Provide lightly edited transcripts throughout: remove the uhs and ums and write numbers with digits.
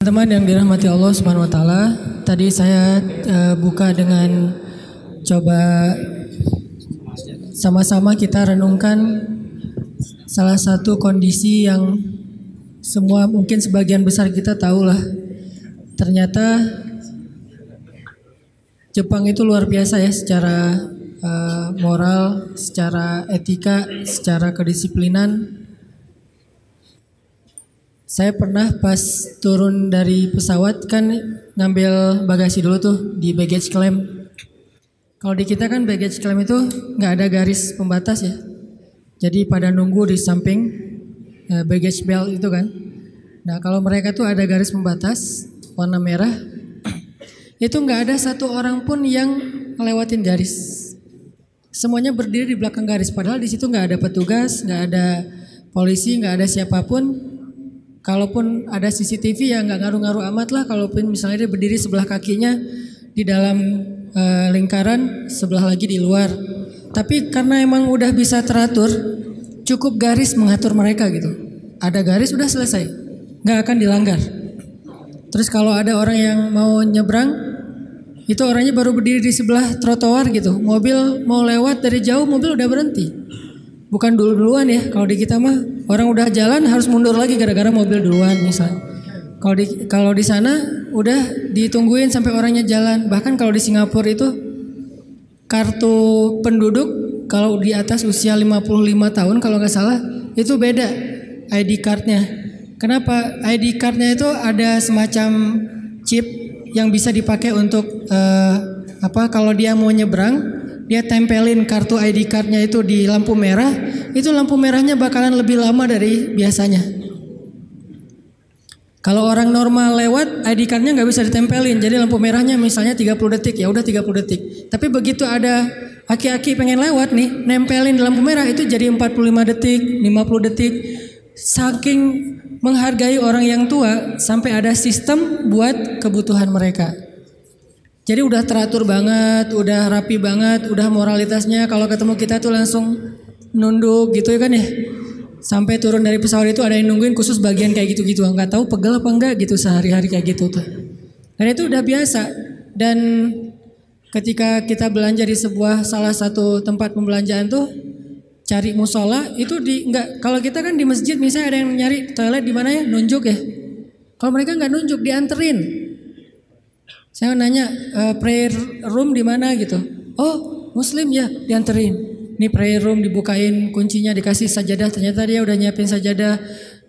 Teman-teman yang dirahmati Allah Subhanahu wa taala, tadi saya buka dengan coba sama-sama kita renungkan salah satu kondisi yang semua mungkin sebagian besar kita tahulah. Ternyata Jepang itu luar biasa ya secara moral, secara etika, secara kedisiplinan. Saya pernah pas turun dari pesawat kan ngambil bagasi dulu tuh di baggage claim. Kalau di kita kan baggage claim itu nggak ada garis pembatas ya. Jadi pada nunggu di samping baggage belt itu kan. Nah kalau mereka tuh ada garis pembatas warna merah. Itu nggak ada satu orang pun yang ngelewatin garis. Semuanya berdiri di belakang garis. Padahal di situ nggak ada petugas, nggak ada polisi, nggak ada siapapun. Kalaupun ada CCTV ya nggak ngaruh-ngaruh amat lah. Kalaupun misalnya dia berdiri sebelah kakinya di dalam lingkaran, sebelah lagi di luar. Tapi karena emang udah bisa teratur, cukup garis mengatur mereka gitu. Ada garis udah selesai, nggak akan dilanggar. Terus kalau ada orang yang mau nyebrang, itu orangnya baru berdiri di sebelah trotoar gitu. Mobil mau lewat dari jauh, mobil udah berhenti. Bukan duluan ya, kalau di kita mah orang udah jalan harus mundur lagi gara-gara mobil duluan misalnya. Kalau di sana udah ditungguin sampai orangnya jalan. Bahkan kalau di Singapura itu kartu penduduk kalau di atas usia 55 tahun kalau nggak salah itu beda ID cardnya. Kenapa? ID cardnya itu ada semacam chip yang bisa dipakai untuk kalau dia mau nyebrang. Dia tempelin kartu ID cardnya itu di lampu merah, itu lampu merahnya bakalan lebih lama dari biasanya. Kalau orang normal lewat, ID cardnya nggak bisa ditempelin, jadi lampu merahnya misalnya 30 detik, ya udah 30 detik. Tapi begitu ada aki-aki pengen lewat nih, nempelin di lampu merah itu jadi 45 detik, 50 detik. Saking menghargai orang yang tua, sampai ada sistem buat kebutuhan mereka. Jadi udah teratur banget, udah rapi banget, udah moralitasnya kalau ketemu kita tuh langsung nunduk gitu ya kan ya. Sampai turun dari pesawat itu ada yang nungguin khusus bagian kayak gitu-gitu. Nggak tahu pegel apa enggak gitu sehari-hari kayak gitu tuh. Dan itu udah biasa. Dan ketika kita belanja di salah satu tempat pembelanjaan tuh cari musola itu kalau kita kan di masjid misalnya ada yang nyari toilet di mana ya nunjuk ya. Kalau mereka nggak nunjuk dianterin. Saya nanya prayer room di mana gitu. Oh Muslim ya dianterin. Nih prayer room dibukain kuncinya dikasih sajadah. Ternyata dia udah nyiapin sajadah.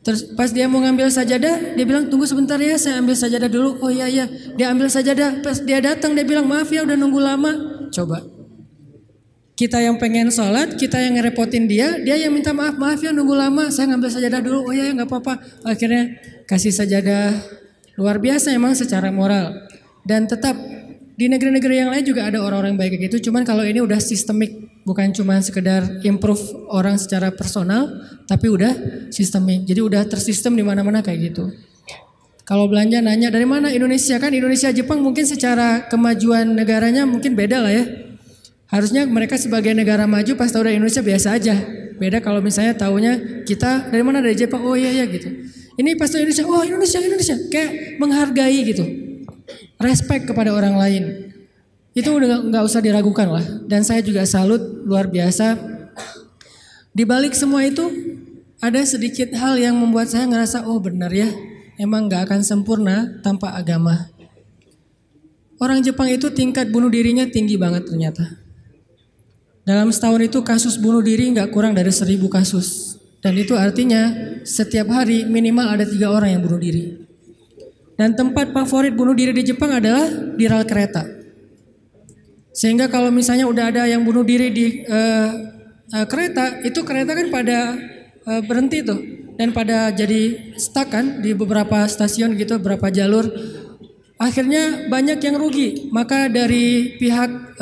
Terus pas dia mau ngambil sajadah dia bilang tunggu sebentar ya saya ambil sajadah dulu. Oh iya dia ambil sajadah. Pas dia datang dia bilang maaf ya udah nunggu lama. Coba. Kita yang pengen sholat kita yang ngerepotin dia yang minta maaf ya nunggu lama. Saya ngambil sajadah dulu. Oh iya ya gak apa-apa. Akhirnya kasih sajadah. Luar biasa emang secara moral. Dan tetap di negeri-negeri yang lain juga ada orang-orang baik kayak gitu. Cuman kalau ini udah sistemik, bukan cuma sekedar improve orang secara personal, tapi udah sistemik. Jadi udah tersistem di mana-mana kayak gitu. Kalau belanja nanya dari mana Indonesia kan Indonesia Jepang mungkin secara kemajuan negaranya mungkin beda lah ya. Harusnya mereka sebagai negara maju pas tahu dari Indonesia biasa aja. Beda kalau misalnya taunya kita dari mana dari Jepang. Oh iya gitu. Ini pas tahu Indonesia. Oh Indonesia. Kayak menghargai gitu. Respect kepada orang lain. Itu udah nggak usah diragukan lah. Dan saya juga salut luar biasa. Di balik semua itu ada sedikit hal yang membuat saya ngerasa oh benar ya. Emang nggak akan sempurna tanpa agama. Orang Jepang itu tingkat bunuh dirinya tinggi banget ternyata. Dalam setahun itu kasus bunuh diri nggak kurang dari 1000 kasus. Dan itu artinya setiap hari minimal ada 3 orang yang bunuh diri. Dan tempat favorit bunuh diri di Jepang adalah di rel kereta. Sehingga kalau misalnya udah ada yang bunuh diri di kereta, itu kereta kan pada berhenti tuh. Dan pada jadi stuck kan di beberapa stasiun gitu, beberapa jalur. Akhirnya banyak yang rugi. Maka dari pihak,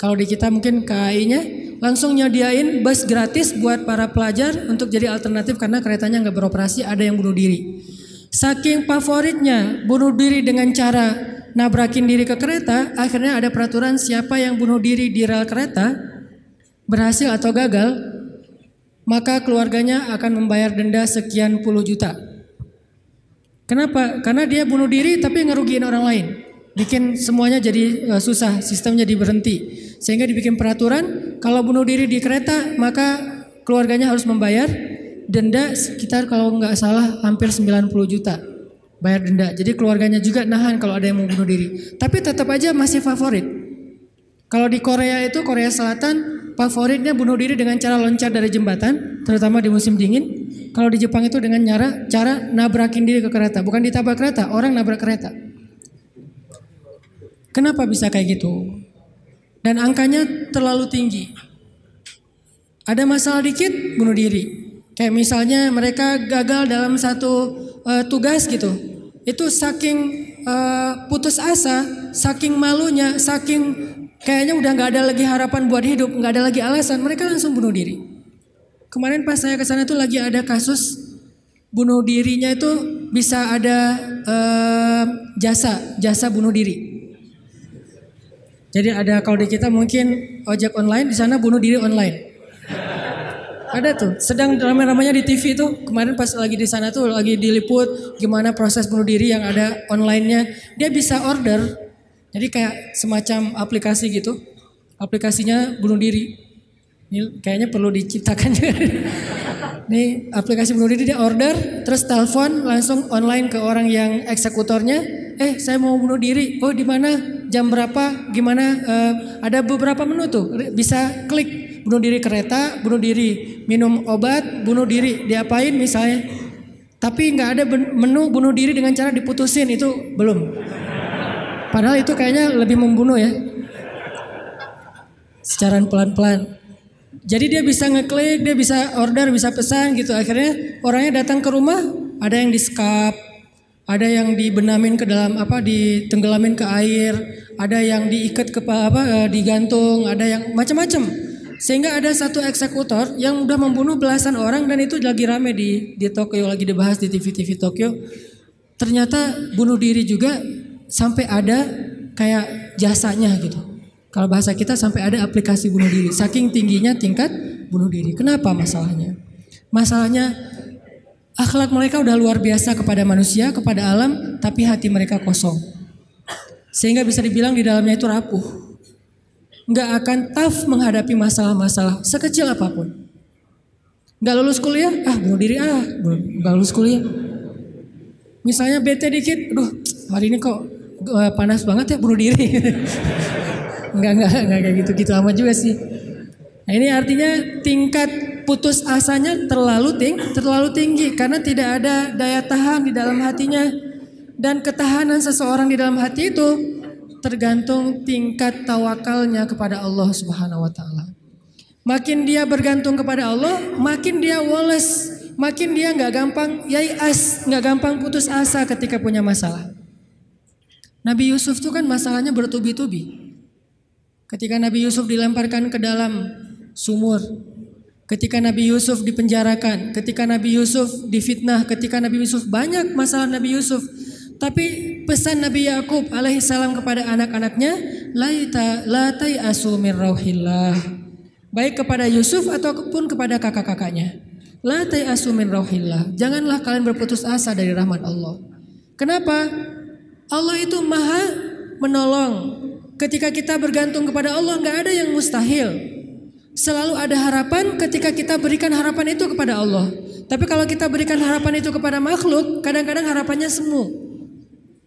kalau di kita mungkin KAI-nya, langsung nyediain bus gratis buat para pelajar untuk jadi alternatif karena keretanya nggak beroperasi, ada yang bunuh diri. Saking favoritnya bunuh diri dengan cara nabrakin diri ke kereta, akhirnya ada peraturan siapa yang bunuh diri di rel kereta, berhasil atau gagal, maka keluarganya akan membayar denda sekian puluh juta. Kenapa? Karena dia bunuh diri tapi ngerugiin orang lain. Bikin semuanya jadi susah, sistemnya jadi berhenti. Sehingga dibikin peraturan, kalau bunuh diri di kereta maka keluarganya harus membayar denda sekitar kalau nggak salah hampir 90 juta. Bayar denda. Jadi keluarganya juga nahan kalau ada yang mau bunuh diri. Tapi tetap aja masih favorit. Kalau di Korea itu, Korea Selatan, favoritnya bunuh diri dengan cara loncat dari jembatan, terutama di musim dingin. Kalau di Jepang itu dengan cara nabrakin diri ke kereta, bukan ditabrak kereta, orang nabrak kereta. Kenapa bisa kayak gitu? Dan angkanya terlalu tinggi. Ada masalah dikit, bunuh diri. Kayak misalnya mereka gagal dalam satu tugas gitu. Itu saking putus asa, saking malunya, saking kayaknya udah nggak ada lagi harapan buat hidup, nggak ada lagi alasan, mereka langsung bunuh diri. Kemarin pas saya kesana tuh lagi ada kasus bunuh dirinya itu bisa ada jasa bunuh diri. Jadi ada kalau di kita mungkin ojek online, di sana bunuh diri online. Ada tuh, sedang ramai-ramainya di TV tuh. Kemarin pas lagi di sana tuh lagi diliput gimana proses bunuh diri yang ada online-nya. Dia bisa order. Jadi kayak semacam aplikasi gitu. Aplikasinya bunuh diri. Ini kayaknya perlu diciptakan juga. Nih aplikasi bunuh diri dia order, terus telepon langsung online ke orang yang eksekutornya. Saya mau bunuh diri. Oh di mana? Jam berapa? Gimana? Ada beberapa menu tuh. Bisa klik bunuh diri kereta, bunuh diri minum obat, bunuh diri diapain misalnya. Tapi nggak ada menu bunuh diri dengan cara diputusin, itu belum. Padahal itu kayaknya lebih membunuh ya. Secara pelan-pelan. Jadi dia bisa ngeklik, dia bisa order, bisa pesan gitu. Akhirnya orangnya datang ke rumah, ada yang di-skap, ada yang dibenamin ke dalam ditenggelamin ke air, ada yang diikat ke digantung, ada yang macam-macam. Sehingga ada satu eksekutor yang udah membunuh belasan orang dan itu lagi rame di Tokyo, lagi dibahas di TV-TV Tokyo. Ternyata bunuh diri juga sampai ada kayak jasanya gitu. Kalau bahasa kita sampai ada aplikasi bunuh diri. Saking tingginya tingkat bunuh diri. Kenapa masalahnya? Masalahnya akhlak mereka udah luar biasa kepada manusia, kepada alam, tapi hati mereka kosong. Sehingga bisa dibilang di dalamnya itu rapuh. Nggak akan tough menghadapi masalah-masalah sekecil apapun. Nggak lulus kuliah, bunuh diri nggak lulus kuliah. Misalnya bete dikit, hari ini kok panas banget ya, bunuh diri. Enggak kayak gitu amat juga sih. Nah ini artinya tingkat putus asanya terlalu tinggi karena tidak ada daya tahan di dalam hatinya. Dan ketahanan seseorang di dalam hati itu tergantung tingkat tawakalnya kepada Allah Subhanahu wa taala. Makin dia bergantung kepada Allah, makin dia woles, makin dia nggak gampang yai'as, nggak gampang putus asa ketika punya masalah. Nabi Yusuf itu kan masalahnya bertubi-tubi. Ketika Nabi Yusuf dilemparkan ke dalam sumur, ketika Nabi Yusuf dipenjarakan, ketika Nabi Yusuf difitnah, ketika Nabi Yusuf banyak masalah Nabi Yusuf. Tapi pesan Nabi Yakub alaihissalam kepada anak-anaknya, la tai'asu min rauhillah. Baik kepada Yusuf ataupun kepada kakak-kakaknya. La tai'asu min rauhillah. Janganlah kalian berputus asa dari rahmat Allah. Kenapa? Allah itu maha menolong. Ketika kita bergantung kepada Allah, nggak ada yang mustahil. Selalu ada harapan ketika kita berikan harapan itu kepada Allah. Tapi kalau kita berikan harapan itu kepada makhluk, kadang-kadang harapannya semu.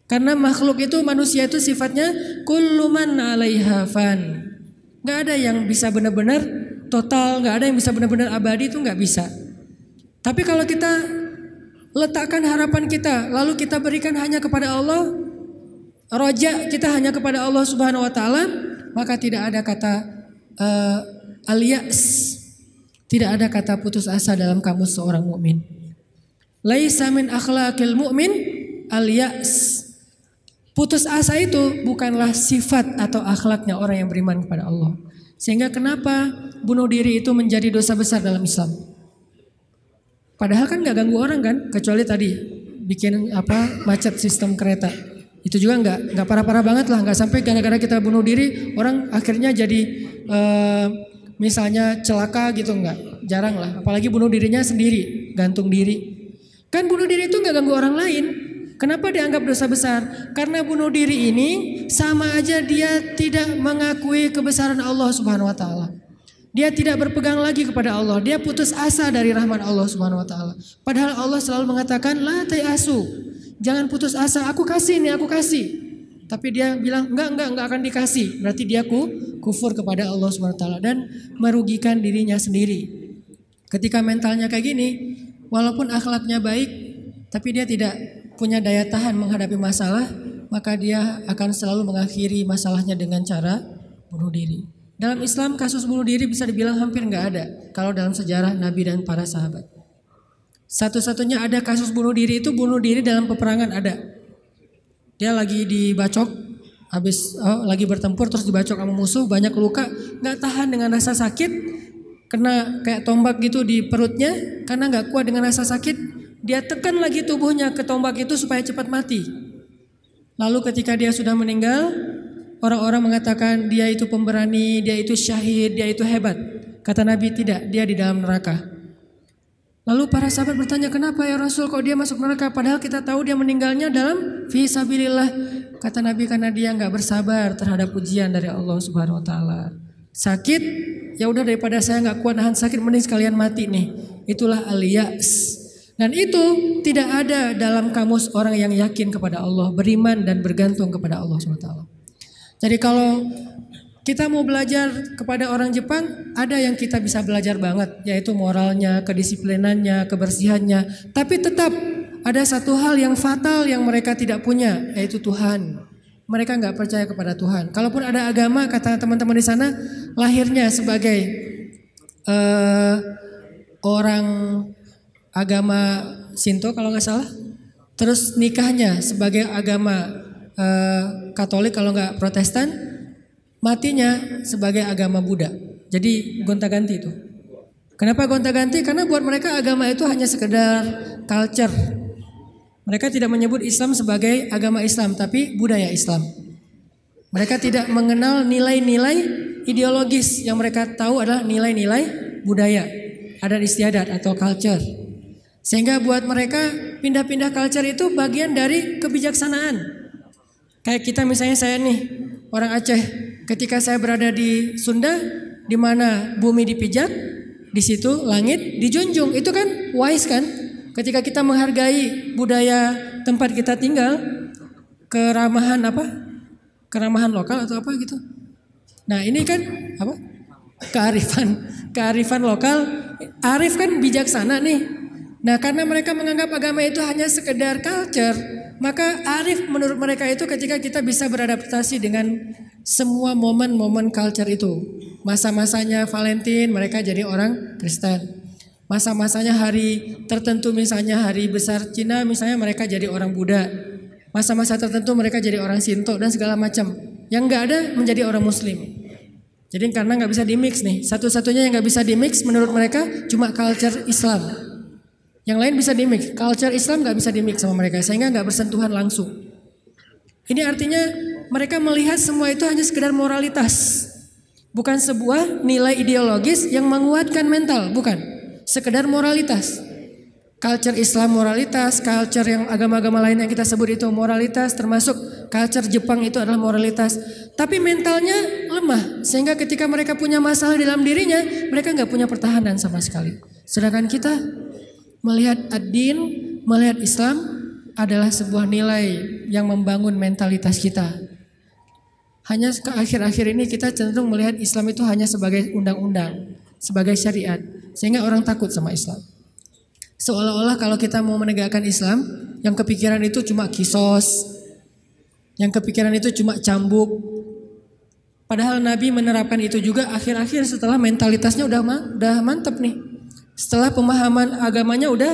Karena makhluk itu, manusia itu sifatnya kullu man 'alaiha fan. Nggak ada yang bisa benar-benar total, nggak ada yang bisa benar-benar abadi, itu nggak bisa. Tapi kalau kita letakkan harapan kita, lalu kita berikan hanya kepada Allah, roja kita hanya kepada Allah Subhanahu wa taala, maka tidak ada kata al-ya's. Tidak ada kata putus asa dalam kamus seorang mukmin. Laisa min akhlaqil mu'min al-ya's. Putus asa itu bukanlah sifat atau akhlaknya orang yang beriman kepada Allah. Sehingga kenapa bunuh diri itu menjadi dosa besar dalam Islam? Padahal kan nggak ganggu orang kan, kecuali tadi bikin macet sistem kereta. Itu juga nggak parah-parah banget lah, nggak sampai gara-gara kita bunuh diri orang akhirnya jadi misalnya celaka gitu, nggak, jarang lah. Apalagi bunuh dirinya sendiri, gantung diri. Kan bunuh diri itu nggak ganggu orang lain. Kenapa dianggap dosa besar? Karena bunuh diri ini sama aja dia tidak mengakui kebesaran Allah Subhanahu wa taala. Dia tidak berpegang lagi kepada Allah. Dia putus asa dari rahmat Allah Subhanahu wa taala. Padahal Allah selalu mengatakan la tayasu. Jangan putus asa, aku kasih nih, aku kasih. Tapi dia bilang enggak akan dikasih. Berarti dia kufur kepada Allah Subhanahu wa taala dan merugikan dirinya sendiri. Ketika mentalnya kayak gini, walaupun akhlaknya baik, tapi dia tidak punya daya tahan menghadapi masalah, maka dia akan selalu mengakhiri masalahnya dengan cara bunuh diri. Dalam Islam kasus bunuh diri bisa dibilang hampir nggak ada kalau dalam sejarah Nabi dan para sahabat. Satu-satunya ada kasus bunuh diri itu bunuh diri dalam peperangan ada. Dia lagi dibacok, lagi bertempur terus dibacok sama musuh, banyak luka, nggak tahan dengan rasa sakit, kena kayak tombak gitu di perutnya, karena nggak kuat dengan rasa sakit, dia tekan lagi tubuhnya ke tombak itu supaya cepat mati. Lalu ketika dia sudah meninggal, orang-orang mengatakan dia itu pemberani, dia itu syahid, dia itu hebat. Kata Nabi tidak, dia di dalam neraka. Lalu para sahabat bertanya, kenapa ya Rasul kok dia masuk neraka? Padahal kita tahu dia meninggalnya dalam fisabilillah. Kata Nabi karena dia nggak bersabar terhadap ujian dari Allah Subhanahu Wa Taala. Sakit, ya udah daripada saya nggak kuat nahan sakit, mending sekalian mati nih. Itulah al-ya's. Dan itu tidak ada dalam kamus orang yang yakin kepada Allah, beriman dan bergantung kepada Allah Subhanahu Wa Taala. Jadi kalau kita mau belajar kepada orang Jepang, ada yang kita bisa belajar banget, yaitu moralnya, kedisiplinannya, kebersihannya. Tapi tetap ada satu hal yang fatal yang mereka tidak punya, yaitu Tuhan. Mereka nggak percaya kepada Tuhan. Kalaupun ada agama, kata teman-teman di sana, lahirnya sebagai orang agama Shinto kalau nggak salah, terus nikahnya sebagai agama Katolik kalau nggak Protestan, matinya sebagai agama Buddha. Jadi gonta-ganti itu. Kenapa gonta-ganti? Karena buat mereka agama itu hanya sekedar culture. Mereka tidak menyebut Islam sebagai agama Islam, tapi budaya Islam. Mereka tidak mengenal nilai-nilai ideologis, yang mereka tahu adalah nilai-nilai budaya, adat istiadat atau culture. Sehingga buat mereka pindah-pindah culture itu bagian dari kebijaksanaan. Kayak kita misalnya, saya nih orang Aceh, ketika saya berada di Sunda, di mana bumi dipijak, di situ langit dijunjung. Itu kan wise kan? Ketika kita menghargai budaya tempat kita tinggal, keramahan apa? Keramahan lokal atau apa gitu. Nah ini kan apa? Kearifan lokal. Arif kan bijaksana nih. Nah karena mereka menganggap agama itu hanya sekedar culture, maka arif menurut mereka itu ketika kita bisa beradaptasi dengan semua momen-momen culture itu. Masa-masanya Valentine mereka jadi orang Kristen. Masa-masanya hari tertentu misalnya hari besar Cina misalnya mereka jadi orang Buddha. Masa-masa tertentu mereka jadi orang Shinto dan segala macam. Yang enggak ada menjadi orang Muslim. Jadi karena nggak bisa dimix nih. Satu-satunya yang nggak bisa dimix menurut mereka cuma culture Islam. Yang lain bisa dimix. Culture Islam nggak bisa dimix sama mereka sehingga nggak bersentuhan langsung. Ini artinya mereka melihat semua itu hanya sekedar moralitas. Bukan sebuah nilai ideologis yang menguatkan mental, bukan. Sekedar moralitas. Culture Islam moralitas, culture yang agama-agama lain yang kita sebut itu moralitas, termasuk culture Jepang itu adalah moralitas. Tapi mentalnya lemah, sehingga ketika mereka punya masalah di dalam dirinya, mereka nggak punya pertahanan sama sekali. Sedangkan kita melihat ad-din, melihat Islam adalah sebuah nilai yang membangun mentalitas kita. Hanya ke akhir-akhir ini kita cenderung melihat Islam itu hanya sebagai undang-undang, sebagai syariat, sehingga orang takut sama Islam. Seolah-olah kalau kita mau menegakkan Islam, yang kepikiran itu cuma kisos, yang kepikiran itu cuma cambuk. Padahal Nabi menerapkan itu juga akhir-akhir setelah mentalitasnya udah mantep nih. Setelah pemahaman agamanya udah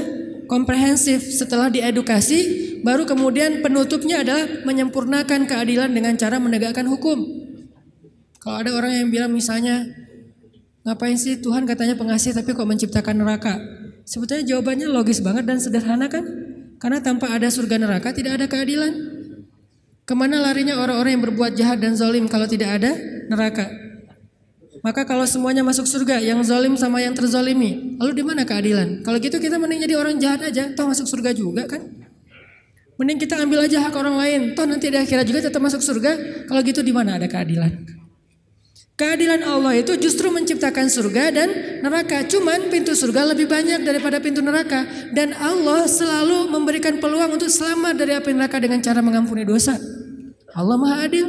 komprehensif, setelah diedukasi, baru kemudian penutupnya adalah menyempurnakan keadilan dengan cara menegakkan hukum. Kalau ada orang yang bilang misalnya, ngapain sih Tuhan katanya pengasih tapi kok menciptakan neraka? Sebetulnya jawabannya logis banget dan sederhana kan? Karena tanpa ada surga neraka tidak ada keadilan. Kemana larinya orang-orang yang berbuat jahat dan zalim kalau tidak ada neraka? Maka kalau semuanya masuk surga, yang zalim sama yang terzalimi, lalu di mana keadilan? Kalau gitu kita mending jadi orang jahat aja, toh masuk surga juga kan? Mending kita ambil aja hak orang lain. Toh nanti di akhirat juga tetap masuk surga. Kalau gitu di mana ada keadilan? Keadilan Allah itu justru menciptakan surga dan neraka. Cuman pintu surga lebih banyak daripada pintu neraka. Dan Allah selalu memberikan peluang untuk selamat dari api neraka dengan cara mengampuni dosa. Allah Maha Adil.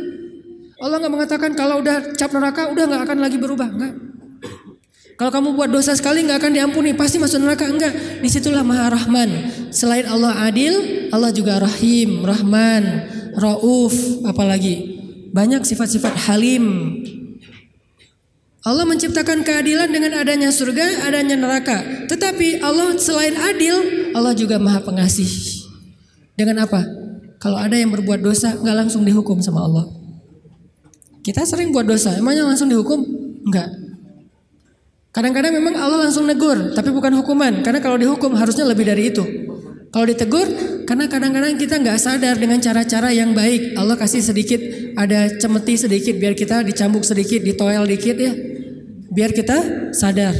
Allah gak mengatakan kalau udah cap neraka udah gak akan lagi berubah. Enggak. Kalau kamu buat dosa sekali gak akan diampuni, pasti masuk neraka. Enggak. Disitulah Maha Rahman. Selain Allah adil, Allah juga Rahim, Rahman, Rauf, apalagi banyak sifat-sifat Halim. Allah menciptakan keadilan dengan adanya surga, adanya neraka. Tetapi Allah selain adil, Allah juga Maha Pengasih. Dengan apa? Kalau ada yang berbuat dosa gak langsung dihukum sama Allah. Kita sering buat dosa, emangnya langsung dihukum? Enggak. Kadang-kadang memang Allah langsung negur, tapi bukan hukuman. Karena kalau dihukum harusnya lebih dari itu. Kalau ditegur, karena kadang-kadang kita nggak sadar dengan cara-cara yang baik. Allah kasih sedikit, ada cemeti sedikit, biar kita dicambuk sedikit, ditoel dikit ya. Biar kita sadar.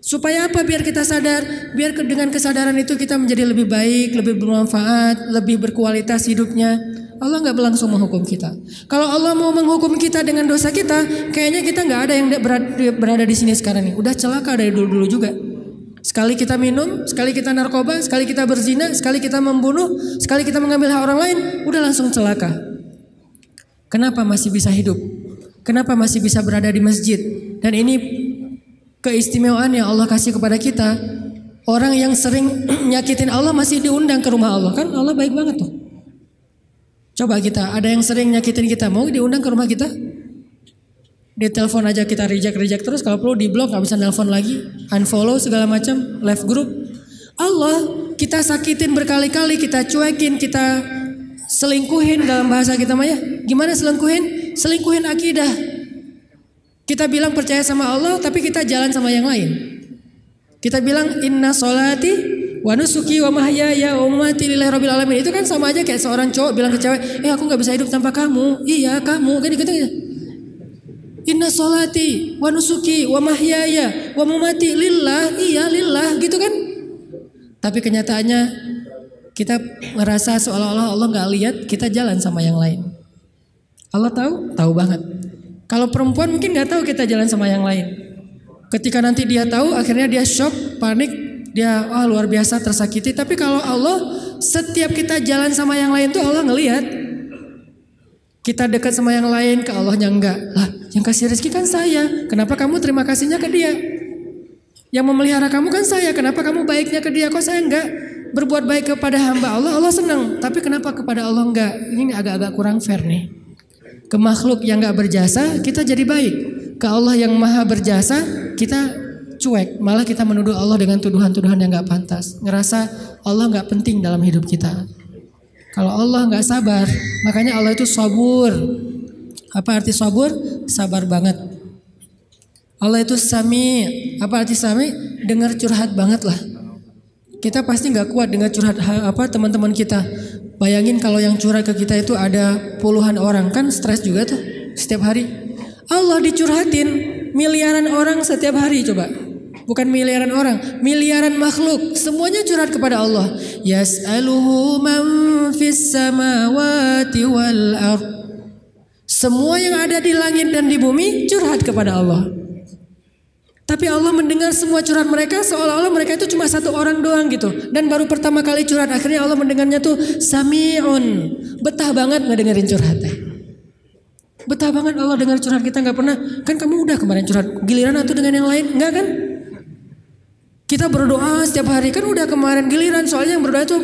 Supaya apa? Biar kita sadar. Biar dengan kesadaran itu kita menjadi lebih baik, lebih bermanfaat, lebih berkualitas hidupnya. Allah nggak langsung menghukum kita. Kalau Allah mau menghukum kita dengan dosa kita, kayaknya kita nggak ada yang berada di sini sekarang nih. Udah celaka dari dulu-dulu juga. Sekali kita minum, sekali kita narkoba, sekali kita berzina, sekali kita membunuh, sekali kita mengambil hak orang lain, udah langsung celaka. Kenapa masih bisa hidup? Kenapa masih bisa berada di masjid? Dan ini keistimewaan yang Allah kasih kepada kita. Orang yang sering nyakitin Allah masih diundang ke rumah Allah. Kan Allah baik banget tuh. Coba kita, ada yang sering nyakitin kita, mau diundang ke rumah kita? Di telepon aja kita reject terus, kalau perlu di blok, gak bisa nelpon lagi, unfollow segala macam, left group. Allah kita sakitin berkali-kali, kita cuekin, kita selingkuhin dalam bahasa kita mah ya. Gimana selingkuhin? Selingkuhin akidah. Kita bilang percaya sama Allah, tapi kita jalan sama yang lain. Kita bilang inna sholati wa nusuki wa mahyaya wa mamati lillahi rabbil alamin. Itu kan sama aja kayak seorang cowok bilang ke cewek, aku gak bisa hidup tanpa kamu. Iya kamu, kan gitu. Inna sholati wa nusuki wa mahyaya wa mamati lillah. Iya lillah, gitu kan. Tapi kenyataannya kita merasa seolah-olah Allah gak lihat, kita jalan sama yang lain. Allah tahu? Tahu banget. Kalau perempuan mungkin gak tahu kita jalan sama yang lain. Ketika nanti dia tahu, akhirnya dia shock, panik, dia luar biasa tersakiti. Tapi kalau Allah, setiap kita jalan sama yang lain tuh Allah ngelihat. Kita dekat sama yang lain, ke Allahnya enggak. Lah, yang kasih rezeki kan saya. Kenapa kamu terima kasihnya ke dia? Yang memelihara kamu kan saya. Kenapa kamu baiknya ke dia? Kok saya enggak? Berbuat baik kepada hamba Allah, Allah senang. Tapi kenapa kepada Allah enggak? Ini agak-agak kurang fair nih. Ke makhluk yang enggak berjasa, kita jadi baik. Ke Allah yang maha berjasa, kita cuek. Malah kita menuduh Allah dengan tuduhan-tuduhan yang gak pantas. Ngerasa Allah gak penting dalam hidup kita. Kalau Allah gak sabar, makanya Allah itu sabur. Apa arti sabur? Sabar banget. Allah itu sami. Apa arti sami? Dengar curhat banget lah. Kita pasti gak kuat dengar curhat teman-teman kita. Bayangin kalau yang curhat ke kita itu ada puluhan orang. Kan stres juga tuh setiap hari. Allah dicurhatin miliaran orang setiap hari coba. Bukan miliaran orang, miliaran makhluk. Semuanya curhat kepada Allah. Yas'aluhu man fis samawati wal ard. Semua yang ada di langit dan di bumi curhat kepada Allah. Tapi Allah mendengar semua curhat mereka seolah-olah mereka itu cuma satu orang doang gitu. Dan baru pertama kali curhat, akhirnya Allah mendengarnya tuh sami'un. Betah banget ngedengerin curhatnya. Betah banget Allah dengar curhat kita, gak pernah. Kan kamu udah kemarin curhat, giliran atau dengan yang lain? Enggak kan? Kita berdoa setiap hari, kan udah kemarin giliran. Soalnya yang berdoa itu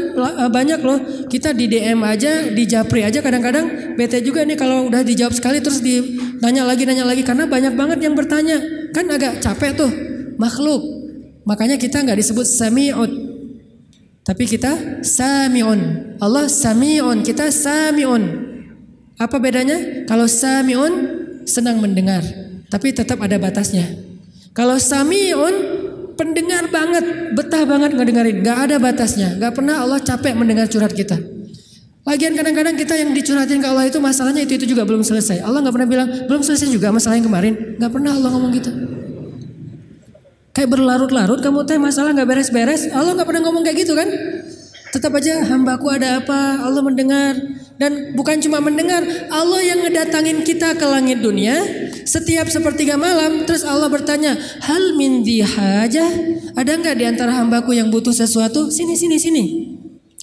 banyak loh. Kita di DM aja, di japri aja kadang-kadang bete juga nih kalau udah dijawab sekali terus nanya lagi. Karena banyak banget yang bertanya. Kan agak capek tuh, makhluk. Makanya kita gak disebut sami'un, tapi kita sami'un. Allah sami'un, kita sami'un. Apa bedanya? Kalau sami'un senang mendengar, tapi tetap ada batasnya. Kalau sami'un pendengar banget, betah banget ngedengerin, gak ada batasnya. Gak pernah Allah capek mendengar curhat kita. Lagian kadang-kadang kita yang dicurhatin ke Allah itu masalahnya itu juga belum selesai. Allah gak pernah bilang belum selesai juga masalah yang kemarin. Gak pernah Allah ngomong gitu. Kayak berlarut-larut kamu teh masalah gak beres-beres. Allah gak pernah ngomong kayak gitu kan. Tetap aja hambaku ada apa? Allah mendengar. Dan bukan cuma mendengar, Allah yang ngedatangin kita ke langit dunia setiap sepertiga malam. Terus Allah bertanya, hal min dihajah? Ada nggak di antara hambaku yang butuh sesuatu? Sini.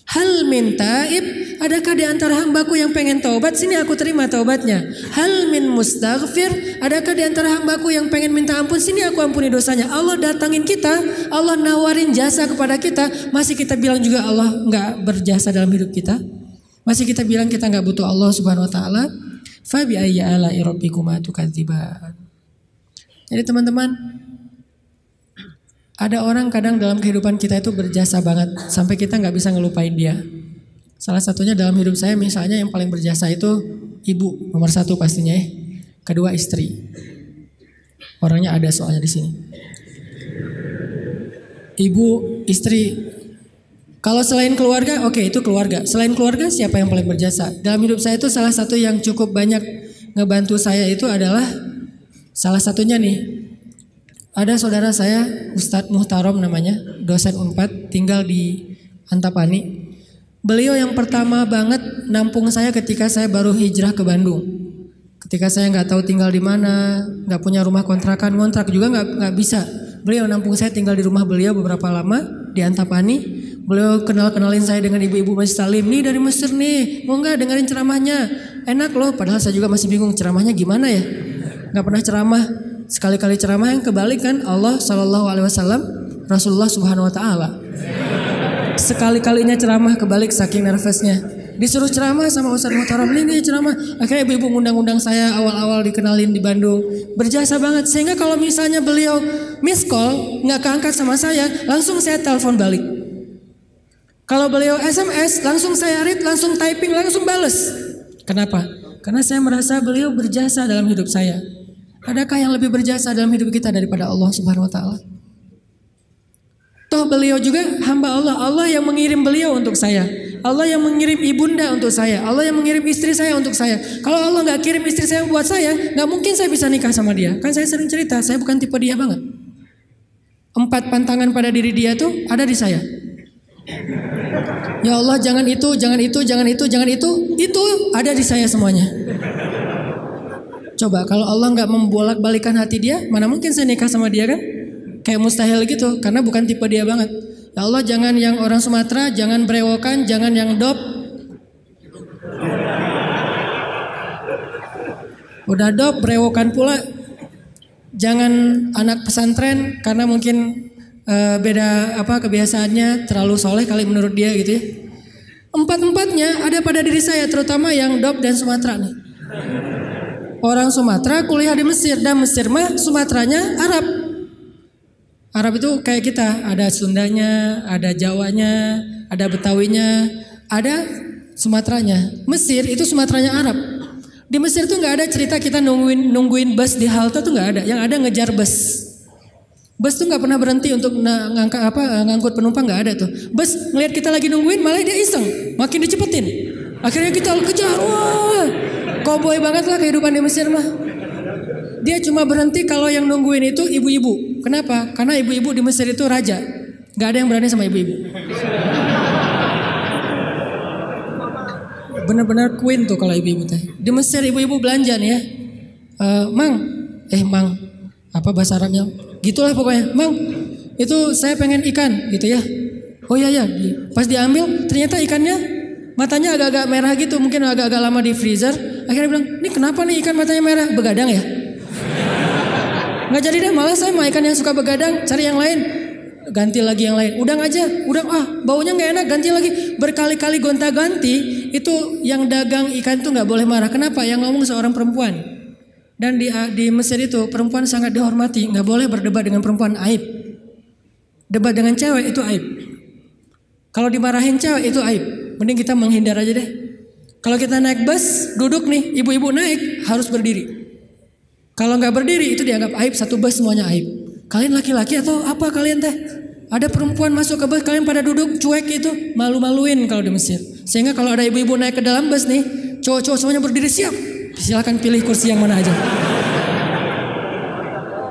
Hal min taib? Adakah di antara hambaku yang pengen taubat? Sini aku terima taubatnya. Hal min mustaghfir? Adakah di antara hambaku yang pengen minta ampun? Sini aku ampuni dosanya. Allah datangin kita, Allah nawarin jasa kepada kita. Masih kita bilang juga Allah nggak berjasa dalam hidup kita? Masih kita bilang kita nggak butuh Allah Subhanahu Wa Taala? Fa bi ayyi ala'i rabbikuma tukadziban. Jadi teman-teman, ada orang kadang dalam kehidupan kita itu berjasa banget sampai kita nggak bisa ngelupain dia. Salah satunya dalam hidup saya misalnya yang paling berjasa itu ibu nomor satu pastinya ya. Kedua istri. Orangnya ada soalnya di sini. Ibu, istri. Kalau selain keluarga, oke, itu keluarga. Selain keluarga, siapa yang paling berjasa? Dalam hidup saya itu salah satu yang cukup banyak ngebantu saya itu adalah salah satunya nih. Ada saudara saya, Ustadz Muhtarom namanya, dosen Unpad, tinggal di Antapani. Beliau yang pertama banget nampung saya ketika saya baru hijrah ke Bandung. Ketika saya nggak tahu tinggal di mana, nggak punya rumah kontrakan, ngontrak juga nggak bisa. Beliau nampung saya tinggal di rumah beliau beberapa lama di Antapani. Beliau kenalin saya dengan ibu-ibu Masjid Salim. Nih dari Mesir nih, mau nggak dengerin ceramahnya? Enak loh, padahal saya juga masih bingung ceramahnya gimana ya. Nggak pernah ceramah. Sekali-kali ceramah yang kebalik kan Allah Shallallahu Alaihi Wasallam, Rasulullah Subhanahu Wa Taala. Sekali-kalinya ceramah kebalik saking nervousnya. Disuruh ceramah sama Ustadz Muhtaram, nih ceramah. Akhirnya ibu-ibu ngundang-undang saya awal-awal dikenalin di Bandung. Berjasa banget sehingga kalau misalnya beliau miss call nggak keangkat sama saya, langsung saya telepon balik. Kalau beliau SMS, langsung saya read, langsung typing, langsung bales. Kenapa? Karena saya merasa beliau berjasa dalam hidup saya. Adakah yang lebih berjasa dalam hidup kita daripada Allah Subhanahu Wa Taala? Toh beliau juga hamba Allah. Allah yang mengirim beliau untuk saya. Allah yang mengirim ibunda untuk saya. Allah yang mengirim istri saya untuk saya. Kalau Allah nggak kirim istri saya buat saya, nggak mungkin saya bisa nikah sama dia. Kan saya sering cerita, saya bukan tipe dia banget. 4 pantangan pada diri dia tuh ada di saya. Ya Allah, jangan itu, jangan itu, jangan itu, jangan itu ada di saya semuanya. Coba kalau Allah nggak membolak-balikan hati dia, mana mungkin saya nikah sama dia kan? Kayak mustahil gitu, karena bukan tipe dia banget. Ya Allah, jangan yang orang Sumatera, jangan brewokan, jangan yang dop. Udah dop, brewokan pula. Jangan anak pesantren, karena mungkin beda kebiasaannya, terlalu soleh kali menurut dia gitu ya. 4-4-nya ada pada diri saya, terutama yang dop dan Sumatera nih. Orang Sumatera kuliah di Mesir, dan Mesir mah Sumateranya Arab. Arab itu kayak kita, ada Sundanya, ada Jawanya, ada Betawinya, ada Sumateranya. Mesir itu Sumateranya Arab. Di Mesir tuh nggak ada cerita kita nungguin bus di halte tuh nggak ada. Yang ada ngejar bus. Bus tuh nggak pernah berhenti untuk ngangkut penumpang, nggak ada tuh. Bus ngelihat kita lagi nungguin malah dia iseng, makin dicepetin. Akhirnya kita kejar, wah, cowboy banget lah kehidupan di Mesir mah. Dia cuma berhenti kalau yang nungguin itu ibu-ibu. Kenapa? Karena ibu-ibu di Mesir itu raja. Gak ada yang berani sama ibu-ibu. Bener-bener queen tuh kalau ibu-ibu teh. Di Mesir ibu-ibu belanja nih ya. Mang. Apa bahasa Arabnya? Gitulah pokoknya. Mang, itu saya pengen ikan gitu ya. Oh iya. Pas diambil ternyata ikannya matanya agak-agak merah gitu. Mungkin agak-agak lama di freezer. Akhirnya bilang, ini kenapa nih ikan matanya merah? Begadang ya? Nggak jadi deh, malah saya mau ikan yang suka begadang, cari yang lain, ganti lagi yang lain. Udang aja, baunya nggak enak, ganti lagi. Berkali-kali gonta-ganti, itu yang dagang ikan itu nggak boleh marah. Kenapa? Yang ngomong seorang perempuan. Dan di Mesir itu perempuan sangat dihormati, nggak boleh berdebat dengan perempuan, aib. Debat dengan cewek itu aib. Kalau dimarahin cewek itu aib. Mending kita menghindar aja deh. Kalau kita naik bus, duduk nih, ibu-ibu naik harus berdiri. Kalau nggak berdiri itu dianggap aib, satu bus semuanya aib. Kalian laki-laki atau apa kalian teh? Ada perempuan masuk ke bus, kalian pada duduk cuek itu, malu-maluin kalau di Mesir. Sehingga kalau ada ibu-ibu naik ke dalam bus nih, cowok-cowok semuanya berdiri siap. Silakan pilih kursi yang mana aja.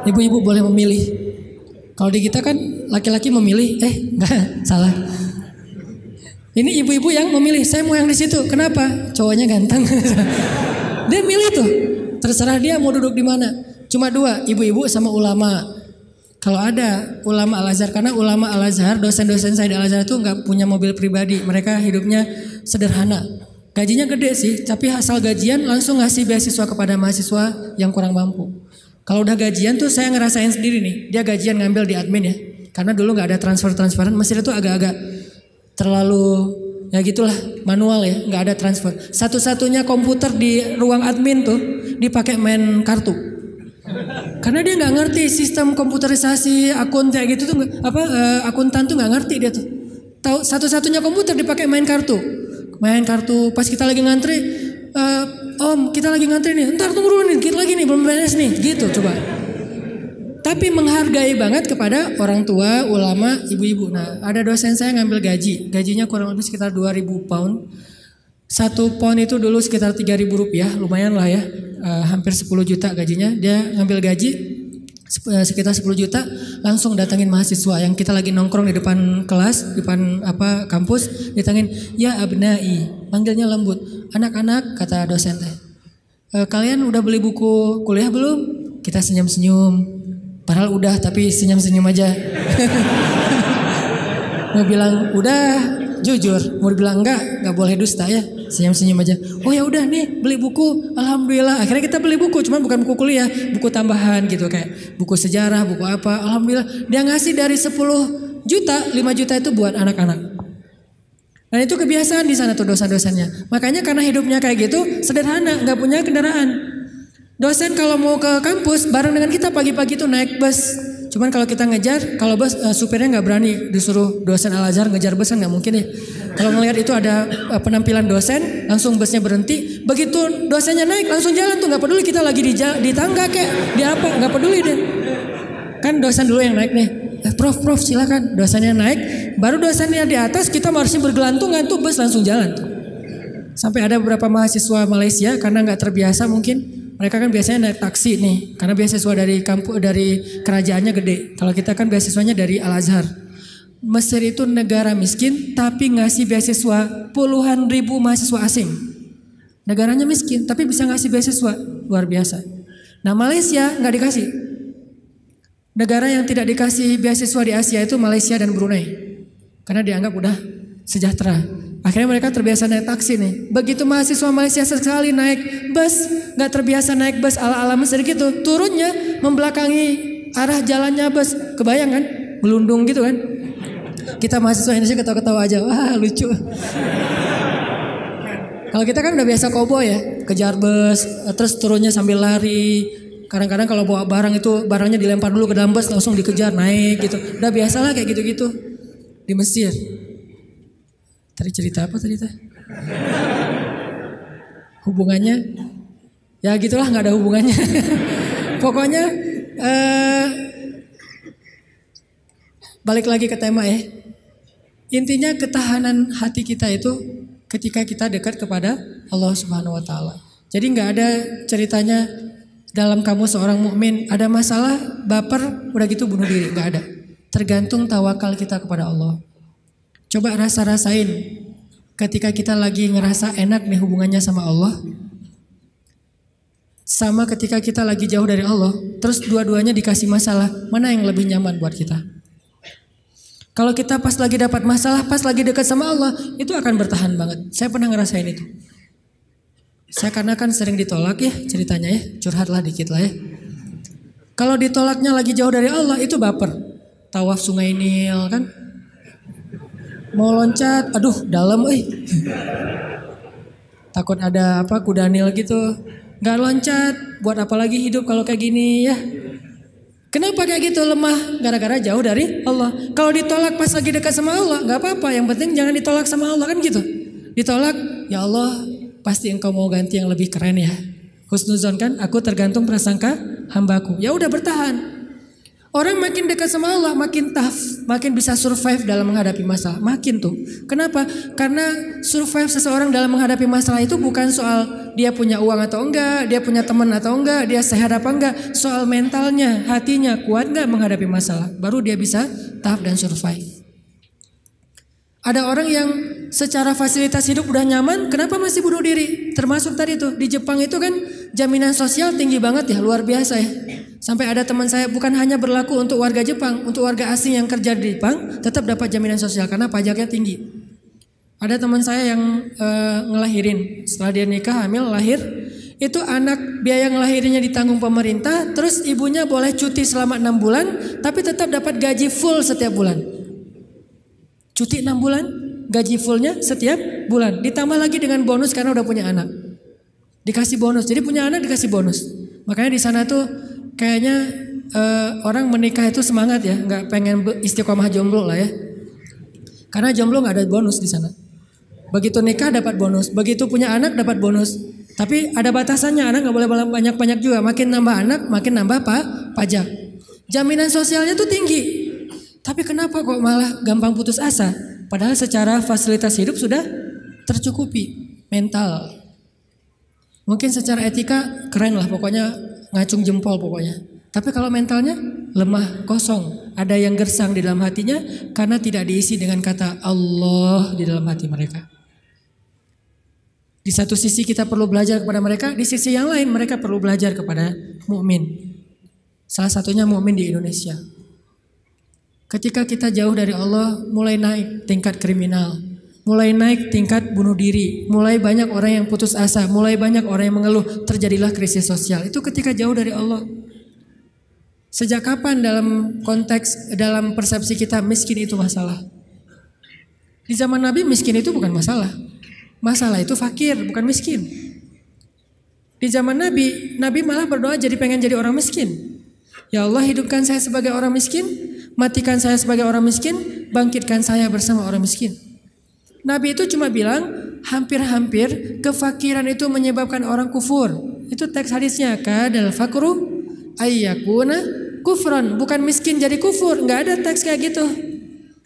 Ibu-ibu boleh memilih. Kalau di kita kan laki-laki memilih, enggak, salah. Ini ibu-ibu yang memilih, saya mau yang di situ. Kenapa? Cowoknya ganteng. Dia milih tuh. Terserah dia mau duduk di mana. Cuma dua, ibu-ibu sama ulama. Kalau ada ulama Al-Azhar, karena ulama Al-Azhar, dosen-dosen saya di Al-Azhar itu nggak punya mobil pribadi. Mereka hidupnya sederhana. Gajinya gede sih, tapi asal gajian langsung ngasih beasiswa kepada mahasiswa yang kurang mampu. Kalau udah gajian tuh saya ngerasain sendiri nih. Dia gajian ngambil di admin ya. Karena dulu nggak ada transferan. Mesir itu agak-agak terlalu ya gitulah, manual ya, nggak ada transfer. Satu-satunya komputer di ruang admin tuh dipakai main kartu. Karena dia nggak ngerti sistem komputerisasi akun kayak gitu tuh akuntan tuh nggak ngerti dia tuh. Tahu satu-satunya komputer dipakai main kartu. Main kartu pas kita lagi ngantri, Om kita lagi ngantri nih, ntar tunggu dulu nih, dikit lagi nih belum beres nih, gitu coba. Tapi menghargai banget kepada orang tua, ulama, ibu-ibu. Nah, ada dosen saya ngambil gaji. Gajinya kurang lebih sekitar 2.000 pound. 1 pound itu dulu sekitar 3.000 rupiah. Lumayan lah ya. Hampir 10 juta gajinya. Dia ngambil gaji sekitar 10 juta. Langsung datangin mahasiswa yang kita lagi nongkrong di depan kelas, di depan kampus. Ditangin, ya abnai. Manggilnya lembut. Anak-anak, kata dosen teh. Kalian udah beli buku kuliah belum? Kita senyum-senyum. Padahal udah, tapi senyum-senyum aja. Mau bilang udah, jujur. Mau bilang enggak boleh dusta ya. Senyum-senyum aja. Oh ya udah nih, beli buku. Alhamdulillah. Akhirnya kita beli buku, cuman bukan buku kuliah, buku tambahan gitu kayak buku sejarah, buku apa. Alhamdulillah. Dia ngasih dari 10 juta, 5 juta itu buat anak-anak. Dan itu kebiasaan di sana tuh dosa-dosanya. Makanya karena hidupnya kayak gitu, sederhana, nggak punya kendaraan. Dosen kalau mau ke kampus bareng dengan kita pagi-pagi tuh naik bus. Cuman kalau kita ngejar, kalau bus supirnya nggak berani disuruh dosen Al-Azhar ngejar bus kan nggak mungkin ya. Kalau ngelihat itu ada penampilan dosen, langsung busnya berhenti. Begitu dosennya naik langsung jalan tuh, nggak peduli kita lagi di tangga kayak di apa, nggak peduli deh. Kan dosen dulu yang naik nih. Prof silakan. Dosennya naik, baru dosennya di atas kita harusnya bergelantungan tuh bus langsung jalan tuh. Sampai ada beberapa mahasiswa Malaysia karena nggak terbiasa mungkin. Mereka kan biasanya naik taksi nih, karena beasiswa dari kampus dari kerajaannya gede. Kalau kita kan beasiswanya dari Al-Azhar. Mesir itu negara miskin, tapi ngasih beasiswa puluhan ribu mahasiswa asing. Negaranya miskin, tapi bisa ngasih beasiswa, luar biasa. Nah Malaysia nggak dikasih. Negara yang tidak dikasih beasiswa di Asia itu Malaysia dan Brunei, karena dianggap udah sejahtera. Akhirnya mereka terbiasa naik taksi nih. Begitu mahasiswa Malaysia sekali naik bus, gak terbiasa naik bus ala-ala Mesir gitu. Turunnya membelakangi arah jalannya bus. Kebayang kan? Gelundung gitu kan. Kita mahasiswa Indonesia ketawa-ketawa aja. Wah lucu. Kalau kita kan udah biasa koboi ya. Kejar bus, terus turunnya sambil lari. Kadang-kadang kalau bawa barang itu barangnya dilempar dulu ke dalam bus langsung dikejar naik gitu. Udah biasa lah kayak gitu-gitu di Mesir. Tadi cerita apa tadi teh? Hubungannya? Ya gitulah nggak ada hubungannya. Pokoknya balik lagi ke tema ya. Intinya ketahanan hati kita itu ketika kita dekat kepada Allah Subhanahu Wa Taala. Jadi nggak ada ceritanya dalam kamu seorang mukmin ada masalah baper udah gitu bunuh diri, nggak ada. Tergantung tawakal kita kepada Allah. Coba rasain ketika kita lagi ngerasa enak nih hubungannya sama Allah. Sama ketika kita lagi jauh dari Allah. Terus dua-duanya dikasih masalah. Mana yang lebih nyaman buat kita? Kalau kita pas lagi dapat masalah, pas lagi dekat sama Allah, itu akan bertahan banget. Saya pernah ngerasain itu. Saya karena kan sering ditolak ya ceritanya ya. Curhatlah dikit lah ya. Kalau ditolaknya lagi jauh dari Allah, itu baper. Tawaf Sungai Nil kan. Mau loncat, aduh dalam takut ada kuda nil gitu. Gak loncat, buat apa lagi hidup kalau kayak gini ya. Kenapa kayak gitu lemah? Gara-gara jauh dari Allah. Kalau ditolak pas lagi dekat sama Allah, gak apa-apa. Yang penting jangan ditolak sama Allah kan gitu. Ditolak, ya Allah pasti engkau mau ganti yang lebih keren ya. Husnuzon kan, aku tergantung prasangka hambaku. Ya udah bertahan. Orang makin dekat sama Allah, makin tough, makin bisa survive dalam menghadapi masalah. Makin tuh. Kenapa? Karena survive seseorang dalam menghadapi masalah itu bukan soal dia punya uang atau enggak, dia punya teman atau enggak, dia sehat apa enggak. Soal mentalnya, hatinya kuat enggak menghadapi masalah. Baru dia bisa tough dan survive. Ada orang yang secara fasilitas hidup udah nyaman, kenapa masih bunuh diri? Termasuk tadi tuh di Jepang itu kan jaminan sosial tinggi banget ya, luar biasa ya. Sampai ada teman saya, bukan hanya berlaku untuk warga Jepang, untuk warga asing yang kerja di Jepang tetap dapat jaminan sosial karena pajaknya tinggi. Ada teman saya yang ngelahirin, setelah dia nikah hamil lahir, itu anak biaya ngelahirinya ditanggung pemerintah, terus ibunya boleh cuti selama 6 bulan, tapi tetap dapat gaji full setiap bulan. Cuti 6 bulan, gaji fullnya setiap bulan. Ditambah lagi dengan bonus karena udah punya anak. Dikasih bonus, jadi punya anak dikasih bonus. Makanya di sana tuh kayaknya orang menikah itu semangat ya, nggak pengen istiqomah jomblo lah ya. Karena jomblo nggak ada bonus di sana. Begitu nikah dapat bonus, begitu punya anak dapat bonus. Tapi ada batasannya, anak nggak boleh banyak-banyak juga. Makin nambah anak, makin nambah pajak. Jaminan sosialnya tuh tinggi. Tapi kenapa kok malah gampang putus asa? Padahal secara fasilitas hidup sudah tercukupi. Mental. Mungkin secara etika keren lah, pokoknya ngacung jempol pokoknya. Tapi kalau mentalnya lemah, kosong. Ada yang gersang di dalam hatinya karena tidak diisi dengan kata Allah di dalam hati mereka. Di satu sisi kita perlu belajar kepada mereka, di sisi yang lain mereka perlu belajar kepada mukmin. Salah satunya mukmin di Indonesia. Ketika kita jauh dari Allah, mulai naik tingkat kriminal, mulai naik tingkat bunuh diri, mulai banyak orang yang putus asa, mulai banyak orang yang mengeluh, terjadilah krisis sosial. Itu ketika jauh dari Allah. Sejak kapan dalam persepsi kita miskin itu masalah? Di zaman Nabi miskin itu bukan masalah. Masalah itu fakir, bukan miskin. Di zaman Nabi malah berdoa pengen jadi orang miskin. Ya Allah, hidupkan saya sebagai orang miskin, matikan saya sebagai orang miskin, bangkitkan saya bersama orang miskin. Nabi itu cuma bilang, hampir-hampir kefakiran itu menyebabkan orang kufur. Itu teks hadisnya, kadal fakru ayyakuna kufran, bukan miskin jadi kufur. Nggak ada teks kayak gitu.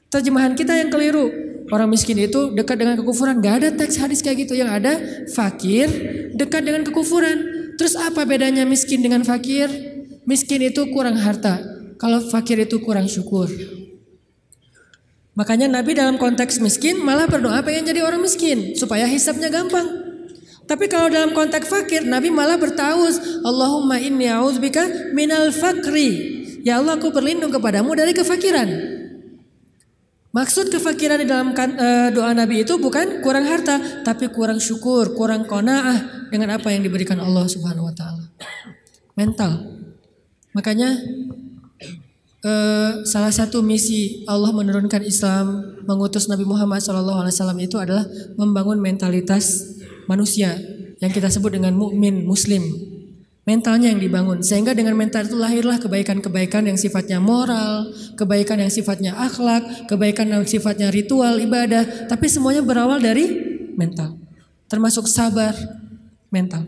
Terjemahan kita yang keliru. Orang miskin itu dekat dengan kekufuran. Gak ada teks hadis kayak gitu. Yang ada fakir dekat dengan kekufuran. Terus apa bedanya miskin dengan fakir? Miskin itu kurang harta. Kalau fakir itu kurang syukur. Makanya Nabi dalam konteks miskin malah berdoa pengen jadi orang miskin. Supaya hisabnya gampang. Tapi kalau dalam konteks fakir, Nabi malah bertauz, Allahumma inni a'udzubika minal fakri. Ya Allah, aku berlindung kepadamu dari kefakiran. Maksud kefakiran di dalam doa Nabi itu bukan kurang harta, tapi kurang syukur, kurang qanaah dengan apa yang diberikan Allah Subhanahu wa taala. Mental. Makanya salah satu misi Allah menurunkan Islam, mengutus Nabi Muhammad SAW itu adalah membangun mentalitas manusia yang kita sebut dengan mukmin muslim. Mentalnya yang dibangun, sehingga dengan mental itu lahirlah kebaikan-kebaikan yang sifatnya moral, kebaikan yang sifatnya akhlak, kebaikan yang sifatnya ritual, ibadah. Tapi semuanya berawal dari mental, termasuk sabar, mental.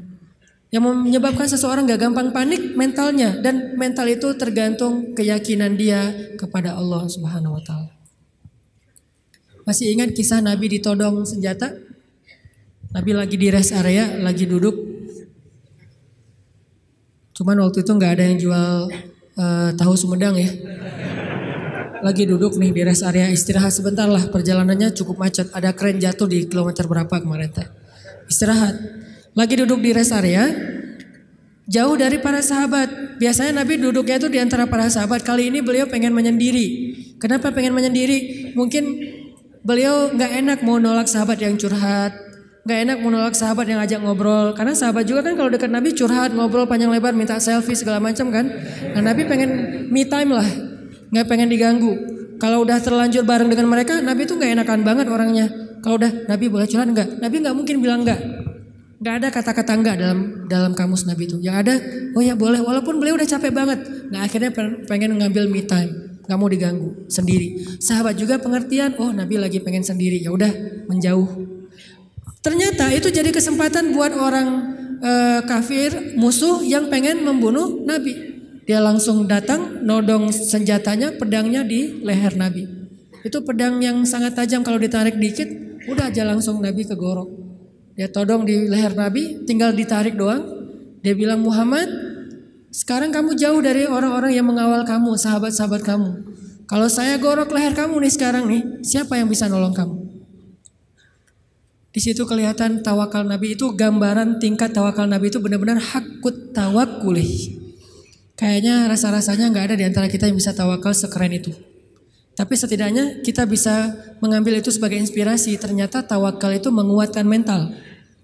Yang menyebabkan seseorang gak gampang panik, mentalnya. Dan mental itu tergantung keyakinan dia kepada Allah Subhanahu wa taala. Masih ingat kisah Nabi ditodong senjata? Nabi lagi di rest area, lagi duduk. Cuman waktu itu nggak ada yang jual tahu Sumedang ya. Lagi duduk nih di rest area, istirahat sebentar lah, perjalanannya cukup macet. Ada kren jatuh di kilometer berapa kemarin teh. Istirahat. Lagi duduk di rest area, jauh dari para sahabat. Biasanya Nabi duduknya itu di antara para sahabat. Kali ini beliau pengen menyendiri. Kenapa pengen menyendiri? Mungkin beliau nggak enak mau nolak sahabat yang curhat. Gak enak menolak sahabat yang ajak ngobrol. Karena sahabat juga kan kalau dekat Nabi curhat, ngobrol panjang lebar, minta selfie segala macam kan. Nah Nabi pengen me time lah, gak pengen diganggu. Kalau udah terlanjur bareng dengan mereka, Nabi tuh gak enakan banget orangnya. Kalau udah Nabi boleh curhat enggak? Nabi gak mungkin bilang enggak. Gak ada kata-kata enggak dalam kamus Nabi itu. Yang ada, oh ya boleh, walaupun beliau udah capek banget. Nah akhirnya pengen ngambil me time, gak mau diganggu, sendiri. Sahabat juga pengertian, oh Nabi lagi pengen sendiri, ya udah menjauh. Ternyata itu jadi kesempatan buat orang kafir, musuh yang pengen membunuh Nabi. Dia langsung datang, nodong senjatanya, pedangnya di leher Nabi. Itu pedang yang sangat tajam, kalau ditarik dikit, udah aja langsung Nabi kegorok. Dia todong di leher Nabi, tinggal ditarik doang. Dia bilang, Muhammad, sekarang kamu jauh dari orang-orang yang mengawal kamu, sahabat-sahabat kamu. Kalau saya gorok leher kamu nih sekarang nih, siapa yang bisa nolong kamu? Di situ kelihatan tawakal Nabi itu, gambaran tingkat tawakal Nabi itu benar-benar hakut tawakulih. Kayaknya rasa-rasanya nggak ada di antara kita yang bisa tawakal sekeren itu. Tapi setidaknya kita bisa mengambil itu sebagai inspirasi. Ternyata tawakal itu menguatkan mental.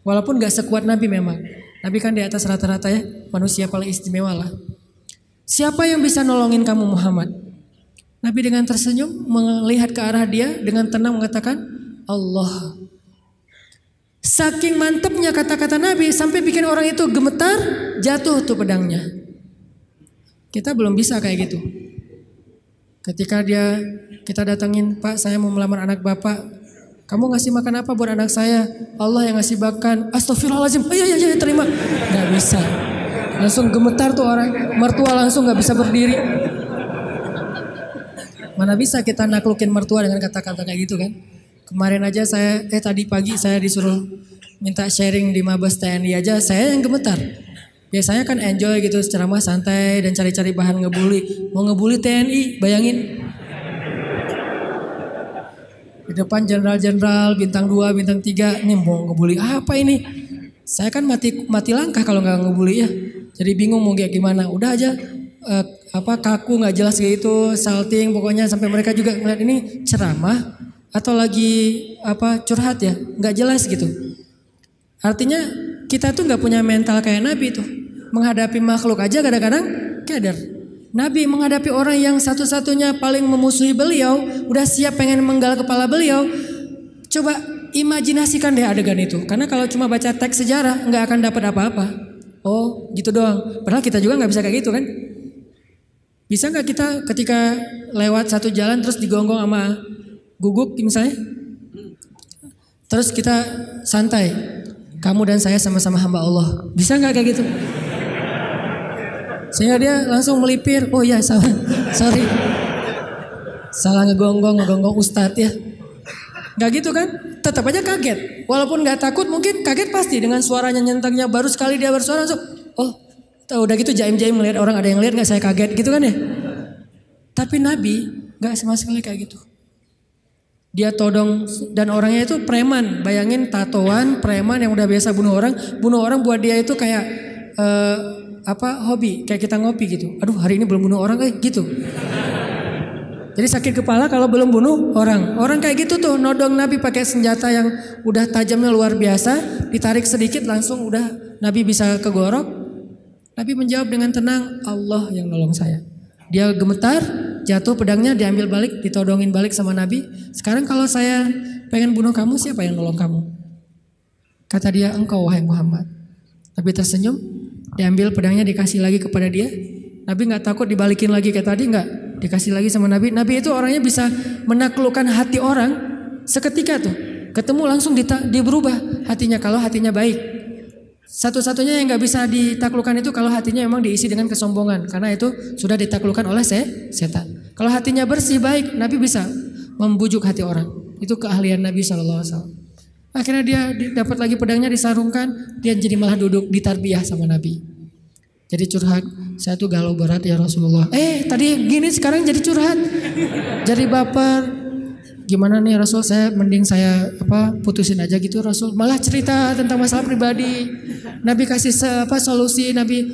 Walaupun gak sekuat Nabi memang. Nabi kan di atas rata-rata ya, manusia paling istimewa lah. Siapa yang bisa nolongin kamu Muhammad? Nabi dengan tersenyum melihat ke arah dia dengan tenang mengatakan Allah. Saking mantepnya kata-kata Nabi sampai bikin orang itu gemetar, jatuh tuh pedangnya. Kita belum bisa kayak gitu. Ketika kita datangin, Pak saya mau melamar anak Bapak. Kamu ngasih makan apa buat anak saya? Allah yang ngasih makan. Astagfirullahaladzim. Iya terima. Gak bisa. Langsung gemetar tuh orang. Mertua langsung gak bisa berdiri. Mana bisa kita naklukin mertua dengan kata-kata kayak gitu kan. Kemarin aja tadi pagi saya disuruh minta sharing di Mabes TNI aja. Saya yang gemetar. Biasanya kan enjoy gitu, ceramah santai dan cari-cari bahan ngebully. Mau ngebully TNI, bayangin. Di depan jenderal-jenderal, bintang 2, bintang 3, nih mau ngebully apa ini? Saya kan mati langkah kalau nggak ngebully ya. Jadi bingung mau kayak gimana. Udah aja kaku nggak jelas kayak itu, salting pokoknya sampai mereka juga ngeliat ini ceramah atau lagi curhat ya, nggak jelas gitu. Artinya kita tuh nggak punya mental kayak Nabi tuh. Menghadapi makhluk aja kadang-kadang keder. Nabi menghadapi orang yang satu-satunya paling memusuhi beliau, udah siap pengen menggal kepala beliau. Coba imajinasikan deh adegan itu. Karena kalau cuma baca teks sejarah nggak akan dapat apa-apa. Oh gitu doang. Padahal kita juga nggak bisa kayak gitu kan. Bisa nggak kita ketika lewat satu jalan terus digonggong sama guguk misalnya. Terus kita santai. Kamu dan saya sama-sama hamba Allah. Bisa nggak kayak gitu? Sehingga dia langsung melipir. Oh ya salah, sorry. Salah ngegonggong ustadz ya. Gak gitu kan? Tetap aja kaget. Walaupun gak takut mungkin kaget pasti. Dengan suaranya nyentangnya baru sekali dia bersuara langsung. Oh udah gitu jaim-jaim melihat orang ada yang lihat gak saya kaget gitu kan ya. Tapi Nabi gak sama sekali kayak gitu. Dia todong dan orangnya itu preman. Bayangin tatoan preman yang udah biasa bunuh orang. Bunuh orang buat dia itu kayak hobi. Kayak kita ngopi gitu. Aduh hari ini belum bunuh orang gitu. Jadi sakit kepala kalau belum bunuh orang. Orang kayak gitu tuh nodong Nabi pakai senjata yang udah tajamnya luar biasa. Ditarik sedikit langsung udah Nabi bisa kegorok. Nabi menjawab dengan tenang. Allah yang nolong saya. Dia gemetar. Jatuh pedangnya diambil balik, ditodongin balik sama Nabi. Sekarang kalau saya pengen bunuh kamu, siapa yang nolong kamu? Kata dia, engkau wahai Muhammad. Nabi tersenyum, diambil pedangnya dikasih lagi kepada dia. Nabi gak takut dibalikin lagi kayak tadi, gak. Dikasih lagi sama Nabi. Nabi itu orangnya bisa menaklukkan hati orang seketika tuh. Ketemu langsung berubah hatinya kalau hatinya baik. Satu-satunya yang gak bisa ditaklukkan itu kalau hatinya memang diisi dengan kesombongan. Karena itu sudah ditaklukkan oleh setan. Kalau hatinya bersih baik, Nabi bisa membujuk hati orang. Itu keahlian Nabi SAW. Akhirnya dia dapat lagi pedangnya disarungkan. Dia jadi malah duduk ditarbiyah sama Nabi. Jadi curhat, saya tuh galau berat ya Rasulullah. Tadi gini sekarang jadi curhat. Jadi baper. Gimana nih Rasul, mending saya putusin aja gitu Rasul. Malah cerita tentang masalah pribadi. Nabi kasih solusi, Nabi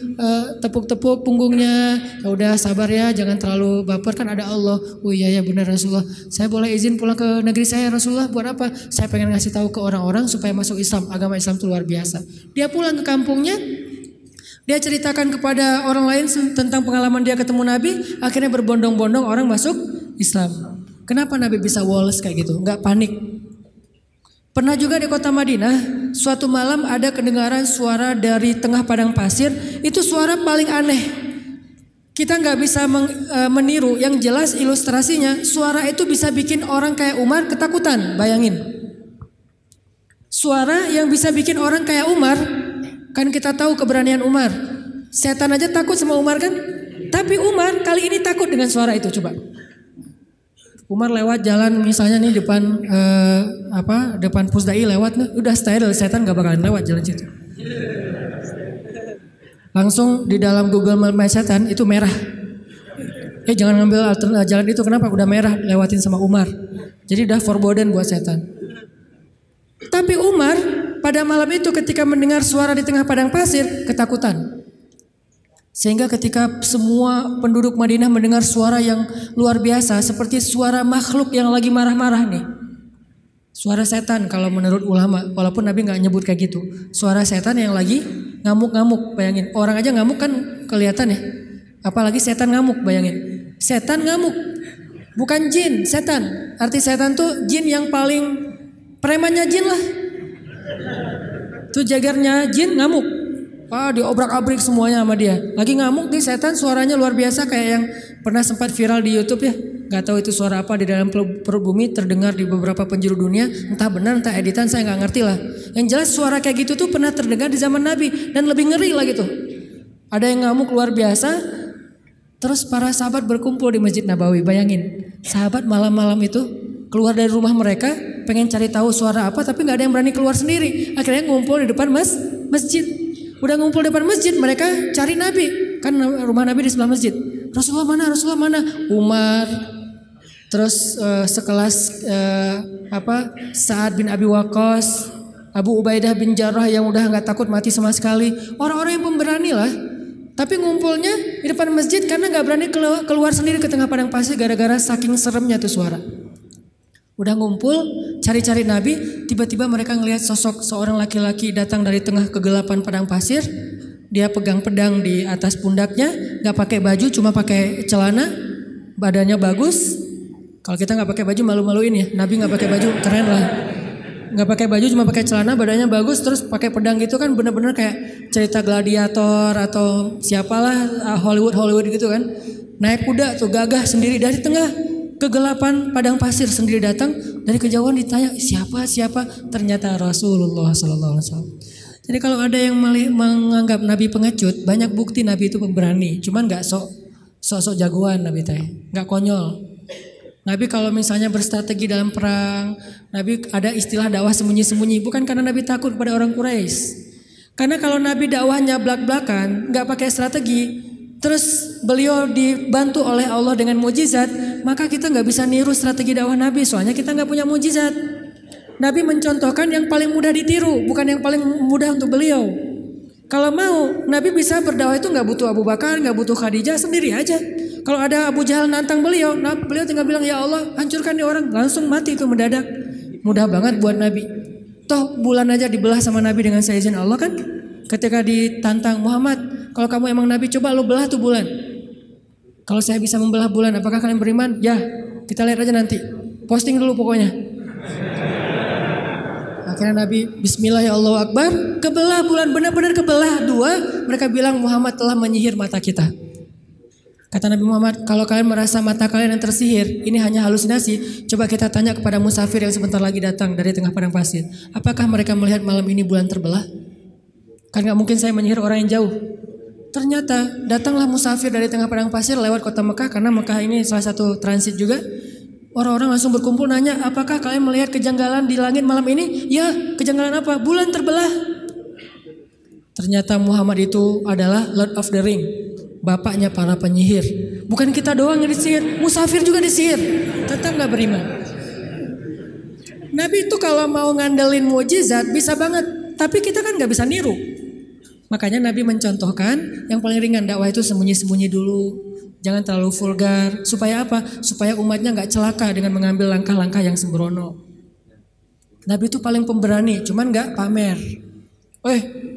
tepuk-tepuk punggungnya. Ya udah sabar ya, jangan terlalu baper kan ada Allah. Oh iya ya benar Rasulullah. Saya boleh izin pulang ke negeri saya Rasulullah buat apa? Saya pengen ngasih tahu ke orang-orang supaya masuk Islam. Agama Islam itu luar biasa. Dia pulang ke kampungnya. Dia ceritakan kepada orang lain tentang pengalaman dia ketemu Nabi. Akhirnya berbondong-bondong orang masuk Islam. Kenapa Nabi bisa woles kayak gitu? Enggak panik. Pernah juga di kota Madinah, suatu malam ada kedengaran suara dari tengah padang pasir. Itu suara paling aneh. Kita nggak bisa meniru. Yang jelas ilustrasinya, suara itu bisa bikin orang kayak Umar ketakutan. Bayangin. Suara yang bisa bikin orang kayak Umar, kan kita tahu keberanian Umar. Setan aja takut sama Umar kan? Tapi Umar kali ini takut dengan suara itu, coba. Umar lewat jalan misalnya nih depan Pusdai lewat, udah steril, setan gak bakalan lewat jalan situ. Langsung di dalam Google Map setan itu merah. jangan ngambil jalan itu, kenapa? Udah merah, lewatin sama Umar. Jadi udah forbidden buat setan. Tapi Umar pada malam itu ketika mendengar suara di tengah padang pasir, ketakutan. Sehingga ketika semua penduduk Madinah mendengar suara yang luar biasa, seperti suara makhluk yang lagi marah-marah nih. Suara setan kalau menurut ulama, walaupun Nabi nggak nyebut kayak gitu. Suara setan yang lagi ngamuk-ngamuk, bayangin. Orang aja ngamuk kan kelihatan ya. Apalagi setan ngamuk, bayangin. Setan ngamuk, bukan jin, setan. Arti setan tuh jin yang paling premannya jin lah. Tuh jagarnya jin ngamuk. Diobrak-abrik semuanya sama dia. Lagi ngamuk nih setan, suaranya luar biasa kayak yang pernah sempat viral di YouTube ya. Gak tahu itu suara apa di dalam perut bumi, terdengar di beberapa penjuru dunia. Entah benar entah editan, saya gak ngerti lah. Yang jelas suara kayak gitu tuh pernah terdengar di zaman Nabi. Dan lebih ngeri lagi tuh. Ada yang ngamuk luar biasa. Terus para sahabat berkumpul di Masjid Nabawi. Bayangin, sahabat malam-malam itu keluar dari rumah mereka, pengen cari tahu suara apa, tapi gak ada yang berani keluar sendiri. Akhirnya ngumpul di depan masjid. Udah ngumpul di depan masjid, mereka cari Nabi. Kan rumah Nabi di sebelah masjid. Rasulullah mana? Umar. Terus sekelas Sa'ad bin Abi Waqqas, Abu Ubaidah bin Jarrah yang udah nggak takut mati sama sekali, orang-orang yang pemberani lah. Tapi ngumpulnya di depan masjid karena nggak berani keluar sendiri ke tengah padang pasir gara-gara saking seremnya tuh suara. Udah ngumpul cari-cari Nabi, tiba-tiba mereka ngelihat sosok seorang laki-laki datang dari tengah kegelapan padang pasir. Dia pegang pedang di atas pundaknya, nggak pakai baju, cuma pakai celana, badannya bagus. Kalau kita nggak pakai baju malu-maluin ya. Nabi nggak pakai baju, keren lah. Nggak pakai baju, cuma pakai celana, badannya bagus, terus pakai pedang gitu kan, bener-bener kayak cerita gladiator atau siapalah Hollywood gitu kan. Naik kuda tuh gagah sendiri dari tengah kegelapan padang pasir sendiri datang. Dari kejauhan ditanya siapa? Ternyata Rasulullah SAW. Jadi kalau ada yang menganggap Nabi pengecut, banyak bukti Nabi itu pemberani. Cuman nggak sok jagoan Nabi teh, nggak konyol. Nabi kalau misalnya berstrategi dalam perang, Nabi ada istilah dakwah sembunyi-sembunyi, bukan karena Nabi takut pada orang Quraisy. Karena kalau Nabi dakwahnya belak-belakan, nggak pakai strategi, terus beliau dibantu oleh Allah dengan mujizat, maka kita nggak bisa niru strategi dakwah Nabi, soalnya kita nggak punya mujizat. Nabi mencontohkan yang paling mudah ditiru, bukan yang paling mudah untuk beliau. Kalau mau, Nabi bisa berdakwah itu nggak butuh Abu Bakar, nggak butuh Khadijah, sendiri aja. Kalau ada Abu Jahal nantang beliau, beliau tinggal bilang ya Allah hancurkan nih orang, langsung mati itu mendadak. Mudah banget buat Nabi. Toh bulan aja dibelah sama Nabi dengan seizin Allah kan. Ketika ditantang Muhammad, kalau kamu emang Nabi coba lo belah tuh bulan. Kalau saya bisa membelah bulan, apakah kalian beriman? Ya, kita lihat aja nanti. Posting dulu pokoknya. Akhirnya Nabi Bismillah ya Allahu Akbar, kebelah bulan, benar-benar kebelah dua. Mereka bilang Muhammad telah menyihir mata kita. Kata Nabi Muhammad, kalau kalian merasa mata kalian yang tersihir, ini hanya halusinasi. Coba kita tanya kepada musafir yang sebentar lagi datang dari tengah padang pasir. Apakah mereka melihat malam ini bulan terbelah? Kan gak mungkin saya menyihir orang yang jauh. Ternyata datanglah musafir dari tengah padang pasir lewat kota Mekah, karena Mekah ini salah satu transit juga. Orang-orang langsung berkumpul nanya, apakah kalian melihat kejanggalan di langit malam ini? Ya, kejanggalan apa? Bulan terbelah. Ternyata Muhammad itu adalah Lord of the Ring, bapaknya para penyihir. Bukan kita doang yang disihir, musafir juga disihir. Tetap gak beriman. Nabi itu kalau mau ngandelin mujizat bisa banget, tapi kita kan gak bisa niru. Makanya Nabi mencontohkan yang paling ringan, dakwah itu sembunyi-sembunyi dulu. Jangan terlalu vulgar. Supaya apa? Supaya umatnya gak celaka dengan mengambil langkah-langkah yang sembrono. Nabi itu paling pemberani, cuman gak pamer.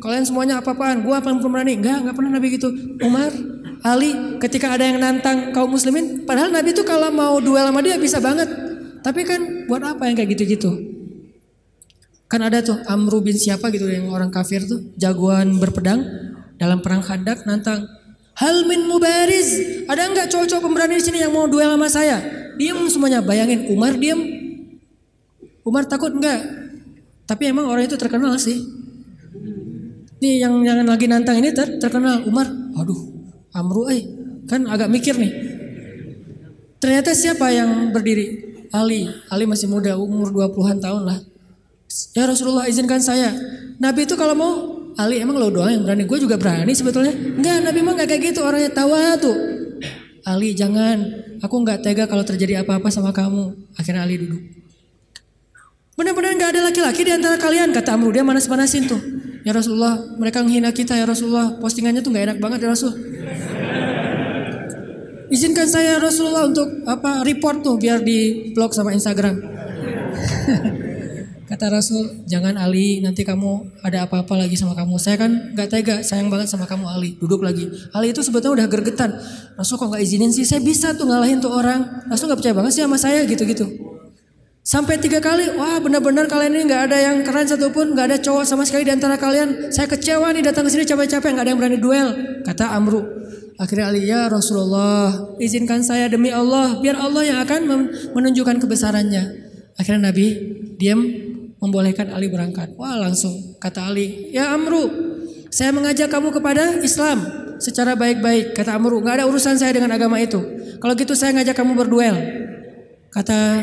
Kalian semuanya apa-apaan? Gua paling pemberani. Gak pernah Nabi gitu. Umar, Ali, ketika ada yang nantang kaum muslimin, padahal Nabi itu kalau mau duel sama dia bisa banget. Tapi kan buat apa yang kayak gitu-gitu? Kan ada tuh Amru bin siapa gitu yang orang kafir tuh, jagoan berpedang dalam perang Khandaq, nantang. Hal min mubariz, ada enggak cowok-cowok pemberani di sini yang mau duel sama saya? Diam semuanya, bayangin Umar diam. Umar takut enggak? Tapi emang orang itu terkenal sih. Nih yang lagi nantang ini terkenal Umar. Aduh, Amru kan agak mikir nih. Ternyata siapa yang berdiri? Ali masih muda, umur 20-an tahun lah. Ya Rasulullah izinkan saya. Nabi itu kalau mau, Ali emang lo doang yang berani, gue juga berani sebetulnya. Enggak, Nabi mah gak kayak gitu, orangnya tawadhu. Ali jangan, aku nggak tega kalau terjadi apa-apa sama kamu. Akhirnya Ali duduk. Benar-benar nggak ada laki-laki di antara kalian, kata Amru. Dia manas-manasin tuh. Ya Rasulullah, mereka menghina kita ya Rasulullah. Postingannya tuh nggak enak banget ya Rasul. Izinkan saya Rasulullah untuk report tuh biar di blog sama Instagram. Kata Rasul, jangan Ali, nanti kamu ada apa-apa lagi sama kamu. Saya kan gak tega, sayang banget sama kamu Ali. Duduk lagi. Ali itu sebetulnya udah gergetan. Rasul kok gak izinin sih, saya bisa tuh ngalahin tuh orang. Rasul gak percaya banget sih sama saya gitu-gitu. Sampai 3 kali, wah benar-benar kalian ini gak ada yang keren satupun. Gak ada cowok sama sekali di antara kalian. Saya kecewa nih datang ke sini capek-capek, gak ada yang berani duel. Kata Amru. Akhirnya Ali, ya Rasulullah, izinkan saya demi Allah, biar Allah yang akan menunjukkan kebesarannya. Akhirnya Nabi diam, membolehkan Ali berangkat. Wah langsung kata Ali, ya Amru, saya mengajak kamu kepada Islam secara baik-baik. Kata Amru, gak ada urusan saya dengan agama itu. Kalau gitu saya ngajak kamu berduel. Kata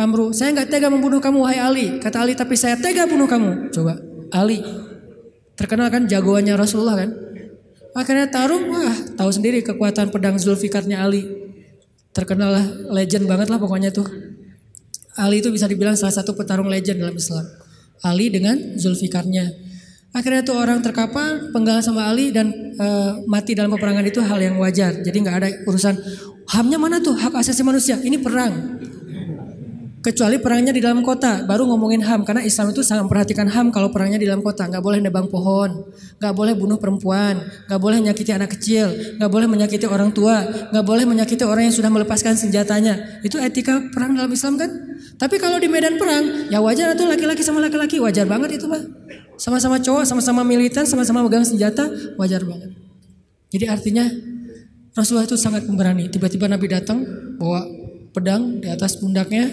Amru, saya gak tega membunuh kamu wahai Ali. Kata Ali, tapi saya tega bunuh kamu. Coba, Ali terkenal kan jagoannya Rasulullah kan. Akhirnya tarung, wah tahu sendiri kekuatan pedang Zulfikarnya Ali. Terkenal lah, legend banget lah pokoknya tuh. Ali itu bisa dibilang salah satu petarung legend dalam Islam. Ali dengan Zulfikarnya. Akhirnya tuh orang terkapar, penggal sama Ali dan mati dalam peperangan itu hal yang wajar. Jadi nggak ada urusan HAM-nya mana tuh, hak asasi manusia. Ini perang. Kecuali perangnya di dalam kota, baru ngomongin HAM. Karena Islam itu sangat memperhatikan HAM kalau perangnya di dalam kota. Nggak boleh nebang pohon, nggak boleh bunuh perempuan, nggak boleh menyakiti anak kecil, nggak boleh menyakiti orang tua, nggak boleh menyakiti orang yang sudah melepaskan senjatanya. Itu etika perang dalam Islam kan? Tapi kalau di medan perang, ya wajar tuh laki-laki sama laki-laki, wajar banget itu mah. Sama-sama cowok, sama-sama militer, sama-sama megang senjata, wajar banget. Jadi artinya Rasulullah itu sangat pemberani. Tiba-tiba Nabi datang bawa pedang di atas pundaknya,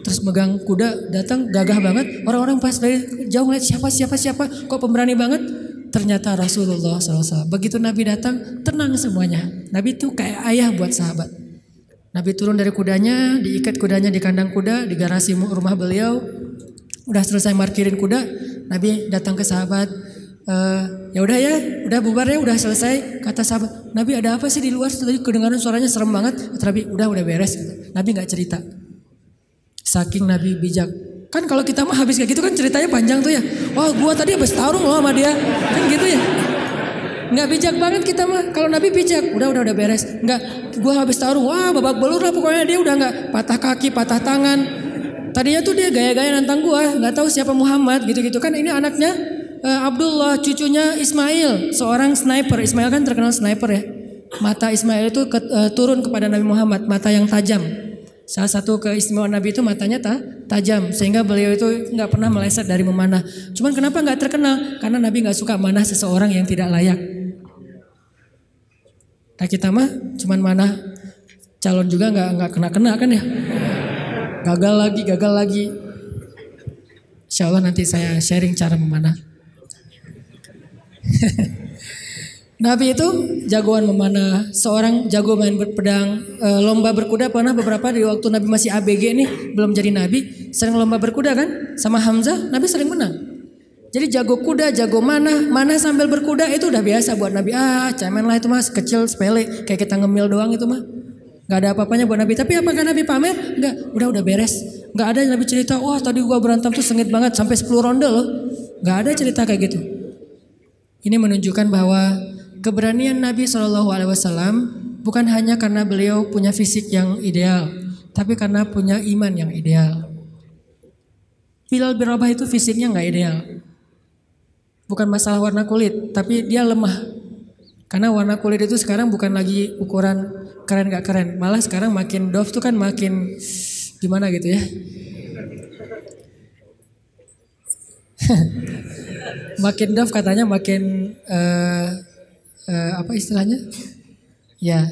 terus megang kuda, datang gagah banget. Orang-orang pas dari jauh ngeliat siapa, kok pemberani banget. Ternyata Rasulullah SAW. Begitu Nabi datang, tenang semuanya. Nabi itu kayak ayah buat sahabat. Nabi turun dari kudanya, diikat kudanya di kandang kuda, di garasi rumah beliau. Udah selesai markirin kuda, Nabi datang ke sahabat. Ya udah ya, udah bubar ya, udah selesai. Kata sahabat, Nabi ada apa sih di luar? Tadi kedengaran suaranya serem banget. Kata Nabi, udah beres. Nabi nggak cerita. Saking Nabi bijak. Kan kalau kita mah habis kayak gitu kan ceritanya panjang tuh ya. Wah gua tadi habis tarung loh sama dia. Kan gitu ya. Nggak bijak banget kita mah. Kalau Nabi bijak, udah beres. Nggak, gua habis tarung. Wah babak belur lah pokoknya, dia udah nggak patah kaki, patah tangan. Tadinya tuh dia gaya-gaya nantang gua. Nggak tahu siapa Muhammad gitu-gitu kan. Ini anaknya Abdullah, cucunya Ismail. Seorang sniper. Ismail kan terkenal sniper ya. Mata Ismail itu turun kepada Nabi Muhammad. Mata yang tajam. Salah satu keistimewaan Nabi itu matanya tajam, sehingga beliau itu nggak pernah meleset dari memanah. Cuman kenapa nggak terkenal? Karena Nabi nggak suka manah seseorang yang tidak layak. Nah kita mah cuman manah calon juga nggak kena kan ya? Gagal lagi. Insya Allah nanti saya sharing cara memanah. Nabi itu jagoan memanah, seorang jago main pedang, lomba berkuda pernah beberapa di waktu Nabi masih ABG nih, belum jadi Nabi, sering lomba berkuda kan, sama Hamzah, Nabi sering menang. Jadi jago kuda, jago manah sambil berkuda itu udah biasa buat Nabi. Cemen lah itu mas, kecil, sepele, kayak kita ngemil doang itu mah. Gak ada apa-apanya buat Nabi. Tapi apakah Nabi pamer? Enggak, udah beres. Gak ada Nabi cerita, wah tadi gua berantem tuh sengit banget sampai 10 ronde loh. Gak ada cerita kayak gitu. Ini menunjukkan bahwa keberanian Nabi SAW bukan hanya karena beliau punya fisik yang ideal, tapi karena punya iman yang ideal. Bilal bin Rabah itu fisiknya nggak ideal, bukan masalah warna kulit, tapi dia lemah. Karena warna kulit itu sekarang bukan lagi ukuran keren nggak keren, malah sekarang makin dof tuh kan makin gimana gitu ya. Makin dof katanya makin apa istilahnya? Ya,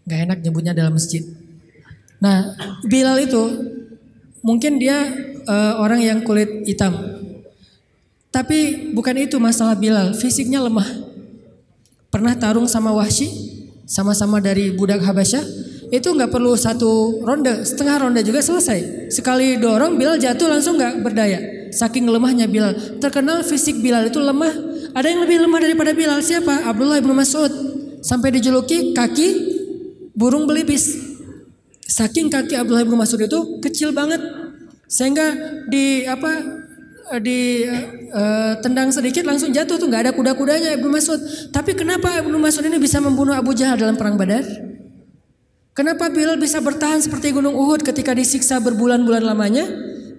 nggak enak nyebutnya dalam masjid. Nah, Bilal itu mungkin dia orang yang kulit hitam, tapi bukan itu masalah Bilal. Fisiknya lemah. Pernah tarung sama Wahsy, sama-sama dari budak Habasyah. Itu nggak perlu 1 ronde, setengah ronde juga selesai. Sekali dorong Bilal jatuh langsung nggak berdaya. Saking lemahnya Bilal. Terkenal fisik Bilal itu lemah. Ada yang lebih lemah daripada Bilal, siapa? Abdullah bin Mas'ud. Sampai dijuluki kaki burung belibis. Saking kaki Abdullah bin Mas'ud itu kecil banget sehingga tendang sedikit langsung jatuh tuh, nggak ada kuda-kudanya Ibnu Mas'ud. Tapi kenapa Ibnu Mas'ud ini bisa membunuh Abu Jahal dalam perang Badar? Kenapa Bilal bisa bertahan seperti gunung Uhud ketika disiksa berbulan-bulan lamanya?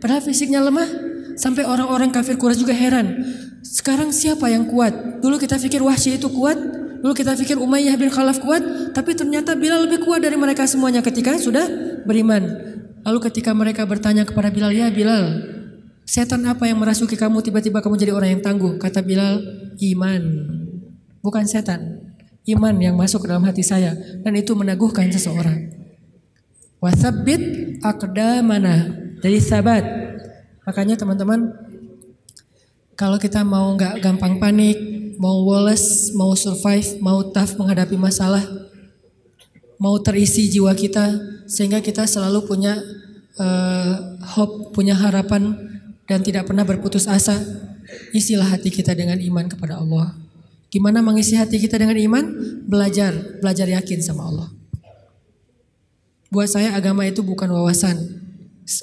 Padahal fisiknya lemah. Sampai orang-orang kafir Quraisy juga heran. Sekarang siapa yang kuat? Dulu kita pikir Wahsy itu kuat. Dulu kita pikir Umayyah bin Khalaf kuat. Tapi ternyata Bilal lebih kuat dari mereka semuanya ketika sudah beriman. Lalu ketika mereka bertanya kepada Bilal, ya Bilal, setan apa yang merasuki kamu tiba-tiba kamu jadi orang yang tangguh? Kata Bilal, iman. Bukan setan. Iman yang masuk ke dalam hati saya. Dan itu meneguhkan seseorang. Wathabbit aqdamana. Jadi sabat. Makanya teman-teman, kalau kita mau gak gampang panik, mau woles, mau survive, mau tough menghadapi masalah, mau terisi jiwa kita, sehingga kita selalu punya hope, punya harapan, dan tidak pernah berputus asa, isilah hati kita dengan iman kepada Allah. Gimana mengisi hati kita dengan iman? Belajar yakin sama Allah. Buat saya agama itu bukan wawasan,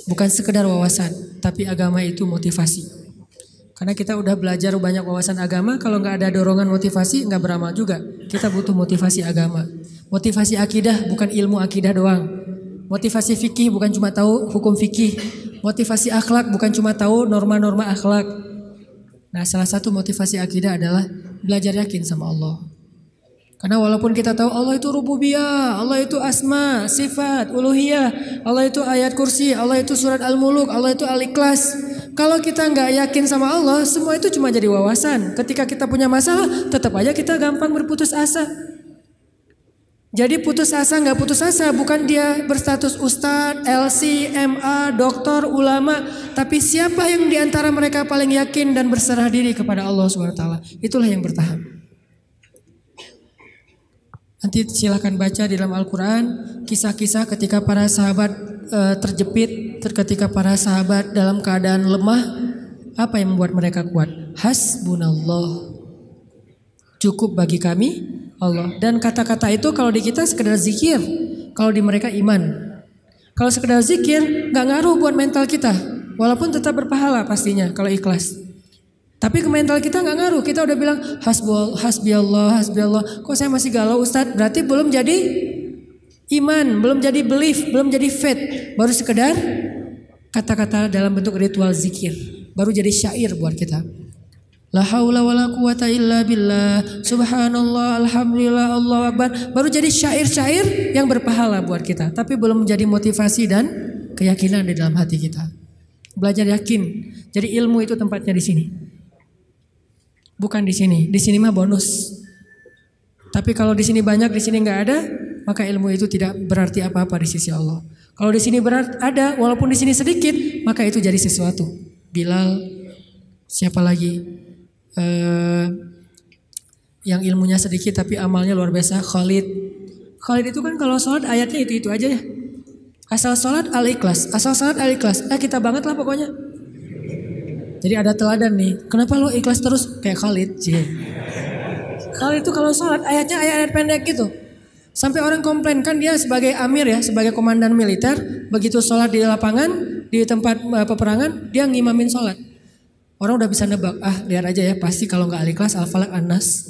bukan sekedar wawasan, tapi agama itu motivasi. Karena kita udah belajar banyak wawasan agama, kalau nggak ada dorongan motivasi nggak beramal juga. Kita butuh motivasi agama, motivasi akidah, bukan ilmu akidah doang. Motivasi fikih bukan cuma tahu hukum fikih, motivasi akhlak bukan cuma tahu norma-norma akhlak. Nah, salah satu motivasi akidah adalah belajar yakin sama Allah. Karena walaupun kita tahu Allah itu rububiyah, Allah itu asma, sifat, uluhiyah, Allah itu ayat kursi, Allah itu surat Al-Muluk, Allah itu Al-Ikhlas. Kalau kita nggak yakin sama Allah, semua itu cuma jadi wawasan. Ketika kita punya masalah, tetap aja kita gampang berputus asa. Jadi putus asa nggak putus asa, bukan dia berstatus ustadz, LC, MA, doktor, ulama, tapi siapa yang diantara mereka paling yakin dan berserah diri kepada Allah SWT, itulah yang bertahan. Nanti silakan baca di dalam Al-Quran kisah-kisah ketika para sahabat terjepit, ketika para sahabat dalam keadaan lemah, apa yang membuat mereka kuat? Hasbunallah, cukup bagi kami Allah. Dan kata-kata itu kalau di kita sekedar zikir, kalau di mereka iman. Kalau sekedar zikir gak ngaruh buat mental kita, walaupun tetap berpahala pastinya kalau ikhlas. Tapi ke mental kita gak ngaruh. Kita udah bilang hasbi Allah. Kok saya masih galau Ustadz? Berarti belum jadi iman, belum jadi belief, belum jadi faith. Baru sekedar kata-kata dalam bentuk ritual zikir. Baru jadi syair buat kita. La haula wala quwata illa billah, subhanallah, alhamdulillah, Allahu akbar. Baru jadi syair-syair yang berpahala buat kita. Tapi belum menjadi motivasi dan keyakinan di dalam hati kita. Belajar yakin. Jadi ilmu itu tempatnya di sini. Bukan di sini. Di sini mah bonus. Tapi kalau di sini banyak, di sini nggak ada, maka ilmu itu tidak berarti apa-apa di sisi Allah. Kalau di sini ada, walaupun di sini sedikit, maka itu jadi sesuatu. Bilal, siapa lagi? Yang ilmunya sedikit tapi amalnya luar biasa. Khalid itu kan kalau sholat ayatnya itu aja ya. Asal sholat Al-Ikhlas, kita banget lah pokoknya. Jadi ada teladan nih. Kenapa lo ikhlas terus kayak Khalid? Khalid itu kalau sholat ayatnya ayat pendek gitu. Sampai orang komplain, kan dia sebagai amir ya, sebagai komandan militer, begitu sholat di lapangan, di tempat peperangan, dia ngimamin sholat. Orang udah bisa nebak, lihat aja ya, pasti kalau nggak Al-Ikhlas, Al-Falaq, An-Nas.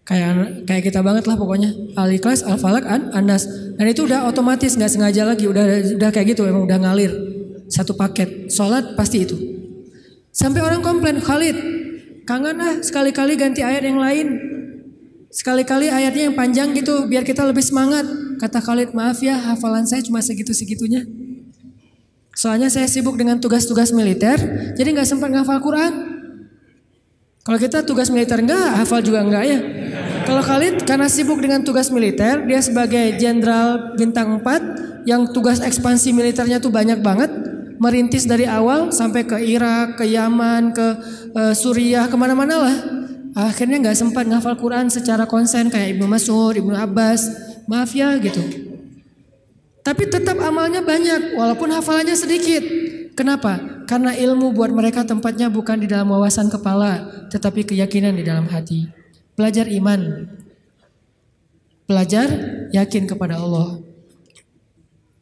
Kayak kita banget lah pokoknya. Al-Ikhlas, Al-Falaq, An-Nas. Dan itu udah otomatis, nggak sengaja lagi, udah kayak gitu, emang udah ngalir. Satu paket, sholat pasti itu. Sampai orang komplain, Khalid, kangen sekali-kali ganti ayat yang lain. Sekali-kali ayatnya yang panjang gitu, biar kita lebih semangat. Kata Khalid, maaf ya, hafalan saya cuma segitu-segitunya. Soalnya saya sibuk dengan tugas-tugas militer, jadi gak sempat ngafal Quran. Kalau kita tugas militer enggak, hafal juga enggak ya. Kalau Khalid karena sibuk dengan tugas militer, dia sebagai jenderal bintang 4, yang tugas ekspansi militernya tuh banyak banget. Merintis dari awal sampai ke Irak, ke Yaman, ke Suriah, kemana-mana lah. Akhirnya gak sempat ngafal Quran secara konsen kayak Ibnu Mas'ud, Ibnu Abbas. Maaf ya gitu. Tapi tetap amalnya banyak walaupun hafalannya sedikit. Kenapa? Karena ilmu buat mereka tempatnya bukan di dalam wawasan kepala, tetapi keyakinan di dalam hati. Belajar iman. belajar, yakin kepada Allah.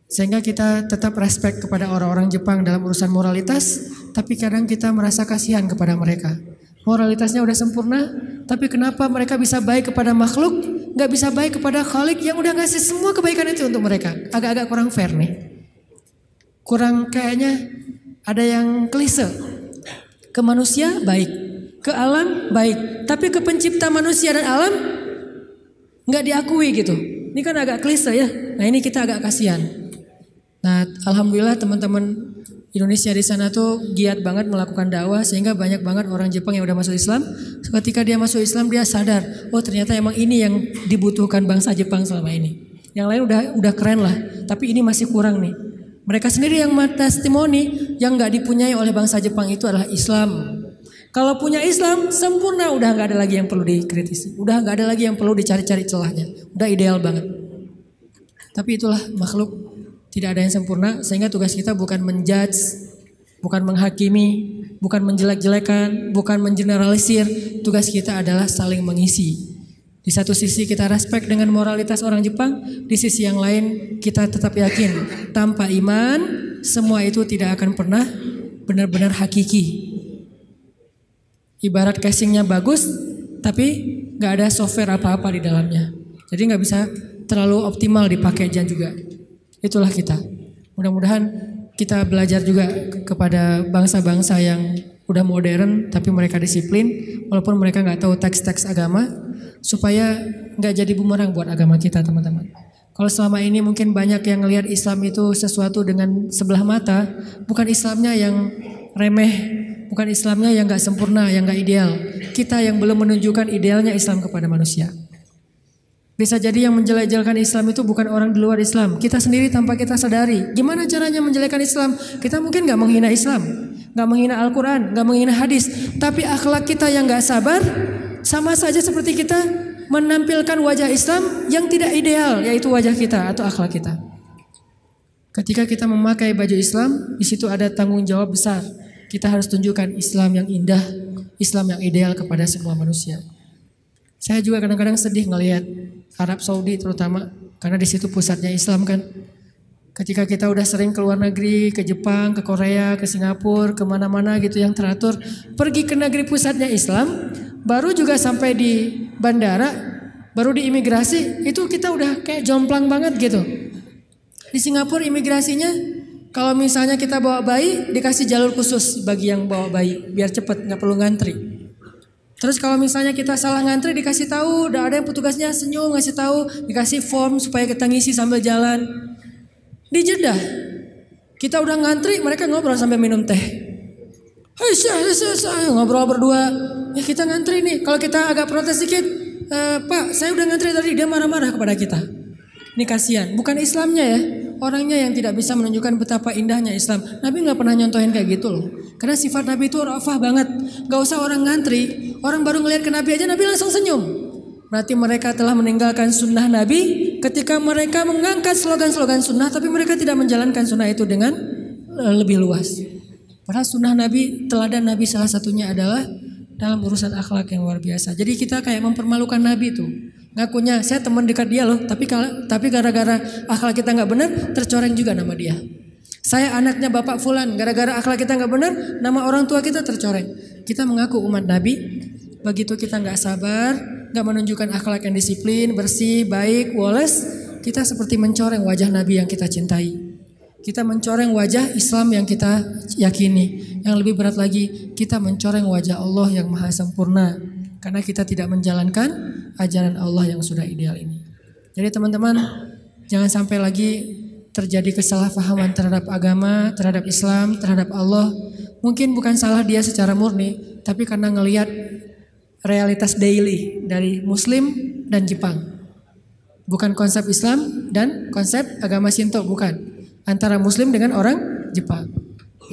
Sehingga kita tetap respect kepada orang-orang Jepang dalam urusan moralitas, tapi kadang kita merasa kasihan kepada mereka. Moralitasnya udah sempurna, tapi kenapa mereka bisa baik kepada makhluk, gak bisa baik kepada Khalik yang udah ngasih semua kebaikan itu untuk mereka. Agak-agak kurang fair nih. Kurang kayaknya ada yang klise. Ke manusia baik, ke alam baik, tapi ke pencipta manusia dan alam gak diakui gitu. Ini kan agak klise ya. Nah ini kita agak kasihan. Nah, alhamdulillah teman-teman Indonesia di sana tuh giat banget melakukan dakwah sehingga banyak banget orang Jepang yang udah masuk Islam. Ketika dia masuk Islam dia sadar, oh ternyata emang ini yang dibutuhkan bangsa Jepang selama ini. Yang lain udah keren lah, tapi ini masih kurang nih. Mereka sendiri yang testimoni yang nggak dipunyai oleh bangsa Jepang itu adalah Islam. Kalau punya Islam sempurna, udah nggak ada lagi yang perlu dikritisi, udah nggak ada lagi yang perlu dicari-cari celahnya, udah ideal banget. Tapi itulah makhluk. Tidak ada yang sempurna, sehingga tugas kita bukan menjudge, bukan menghakimi, bukan menjelek-jelekan, bukan mengeneralisir. Tugas kita adalah saling mengisi. Di satu sisi kita respect dengan moralitas orang Jepang, di sisi yang lain kita tetap yakin tanpa iman semua itu tidak akan pernah benar-benar hakiki. Ibarat casingnya bagus, tapi nggak ada software apa-apa di dalamnya. Jadi nggak bisa terlalu optimal dipakai juga. Itulah kita. Mudah-mudahan kita belajar juga kepada bangsa-bangsa yang udah modern tapi mereka disiplin walaupun mereka nggak tahu teks-teks agama supaya nggak jadi bumerang buat agama kita teman-teman. Kalau selama ini mungkin banyak yang ngelihat Islam itu sesuatu dengan sebelah mata, bukan Islamnya yang remeh, bukan Islamnya yang nggak sempurna, yang nggak ideal. Kita yang belum menunjukkan idealnya Islam kepada manusia. Bisa jadi yang menjelek-jelekan Islam itu bukan orang di luar Islam. Kita sendiri tanpa kita sadari. Gimana caranya menjelekkan Islam? Kita mungkin gak menghina Islam, gak menghina Al-Quran, gak menghina hadis. Tapi akhlak kita yang gak sabar, sama saja seperti kita menampilkan wajah Islam yang tidak ideal, yaitu wajah kita atau akhlak kita. Ketika kita memakai baju Islam, di situ ada tanggung jawab besar. Kita harus tunjukkan Islam yang indah, Islam yang ideal kepada semua manusia. Saya juga kadang-kadang sedih ngelihat Arab Saudi terutama karena di situ pusatnya Islam kan. Ketika kita udah sering ke luar negeri, ke Jepang, ke Korea, ke Singapura, kemana-mana gitu yang teratur, pergi ke negeri pusatnya Islam, baru juga sampai di bandara, baru di imigrasi, itu kita udah kayak jomplang banget gitu. Di Singapura imigrasinya, kalau misalnya kita bawa bayi, dikasih jalur khusus bagi yang bawa bayi, biar cepet, nggak perlu ngantri. Terus kalau misalnya kita salah ngantri dikasih tahu, udah ada yang petugasnya senyum ngasih tahu, dikasih form supaya kita ngisi sambil jalan. Di Jeddah kita udah ngantri, mereka ngobrol sambil minum teh. Ngobrol berdua. Ya kita ngantri nih. Kalau kita agak protes sedikit, Pak, saya udah ngantri tadi, dia marah-marah kepada kita. Ini kasihan. Bukan Islamnya ya, orangnya yang tidak bisa menunjukkan betapa indahnya Islam. Nabi nggak pernah nyontohin kayak gitu loh. Karena sifat Nabi itu rafah banget. Gak usah orang ngantri, orang baru ngelihat ke Nabi aja Nabi langsung senyum. Berarti mereka telah meninggalkan sunnah Nabi ketika mereka mengangkat slogan-slogan sunnah, tapi mereka tidak menjalankan sunnah itu dengan lebih luas. Padahal sunnah Nabi, teladan Nabi salah satunya adalah dalam urusan akhlak yang luar biasa. Jadi kita kayak mempermalukan Nabi tuh. Ngakunya saya teman dekat dia loh, tapi gara-gara akhlak kita nggak benar, tercoreng juga nama dia. Saya anaknya Bapak Fulan, gara-gara akhlak kita nggak benar, nama orang tua kita tercoreng. Kita mengaku umat Nabi, begitu kita nggak sabar, nggak menunjukkan akhlak yang disiplin, bersih, baik, woles, kita seperti mencoreng wajah Nabi yang kita cintai. Kita mencoreng wajah Islam yang kita yakini. Yang lebih berat lagi, kita mencoreng wajah Allah yang maha sempurna. Karena kita tidak menjalankan ajaran Allah yang sudah ideal ini. Jadi teman-teman, jangan sampai lagi terjadi kesalahpahaman terhadap agama, terhadap Islam, terhadap Allah. Mungkin bukan salah dia secara murni, tapi karena ngelihat realitas daily dari Muslim dan Jepang. Bukan konsep Islam dan konsep agama Shinto, bukan. Antara Muslim dengan orang Jepang.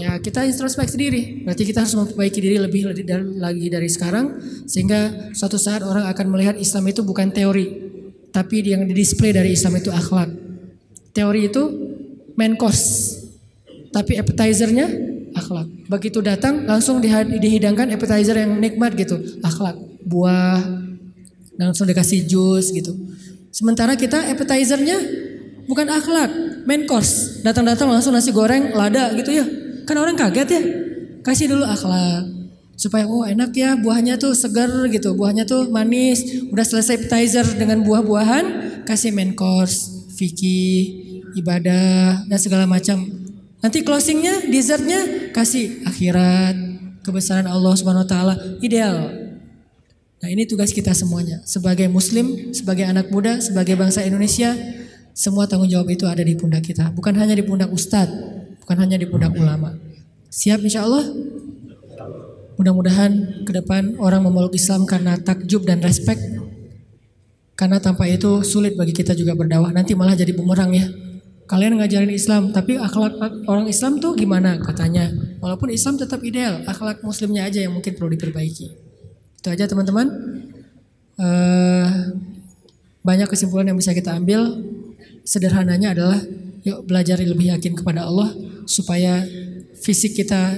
Ya kita introspeksi diri, berarti kita harus memperbaiki diri lebih lagi dari sekarang, sehingga suatu saat orang akan melihat Islam itu bukan teori, tapi yang didisplay dari Islam itu akhlak. Teori itu main course, tapi appetizernya akhlak. Begitu datang langsung dihidangkan appetizer yang nikmat gitu, akhlak, buah, langsung dikasih jus gitu. Sementara kita appetizernya bukan akhlak, main course. Datang-datang langsung nasi goreng, lada gitu ya. Kan orang kaget ya. Kasih dulu akhlak. Supaya enak ya, buahnya tuh segar gitu, buahnya tuh manis. Udah selesai appetizer dengan buah-buahan, kasih main course, fikih, ibadah, dan segala macam. Nanti closingnya, dessertnya kasih akhirat, kebesaran Allah Subhanahu Wa Taala, ideal. Nah ini tugas kita semuanya. Sebagai muslim, sebagai anak muda, sebagai bangsa Indonesia, semua tanggung jawab itu ada di pundak kita. Bukan hanya di pundak ustadz, bukan hanya di pundak ulama. Siap insya Allah? Mudah-mudahan ke depan orang memeluk Islam karena takjub dan respek. Karena tanpa itu sulit bagi kita juga berdakwah. Nanti malah jadi bumerang ya. Kalian ngajarin Islam, tapi akhlak orang Islam tuh gimana katanya. Walaupun Islam tetap ideal, akhlak muslimnya aja yang mungkin perlu diperbaiki. Itu aja teman-teman. Banyak kesimpulan yang bisa kita ambil. Sederhananya adalah yuk belajar lebih yakin kepada Allah. Supaya fisik kita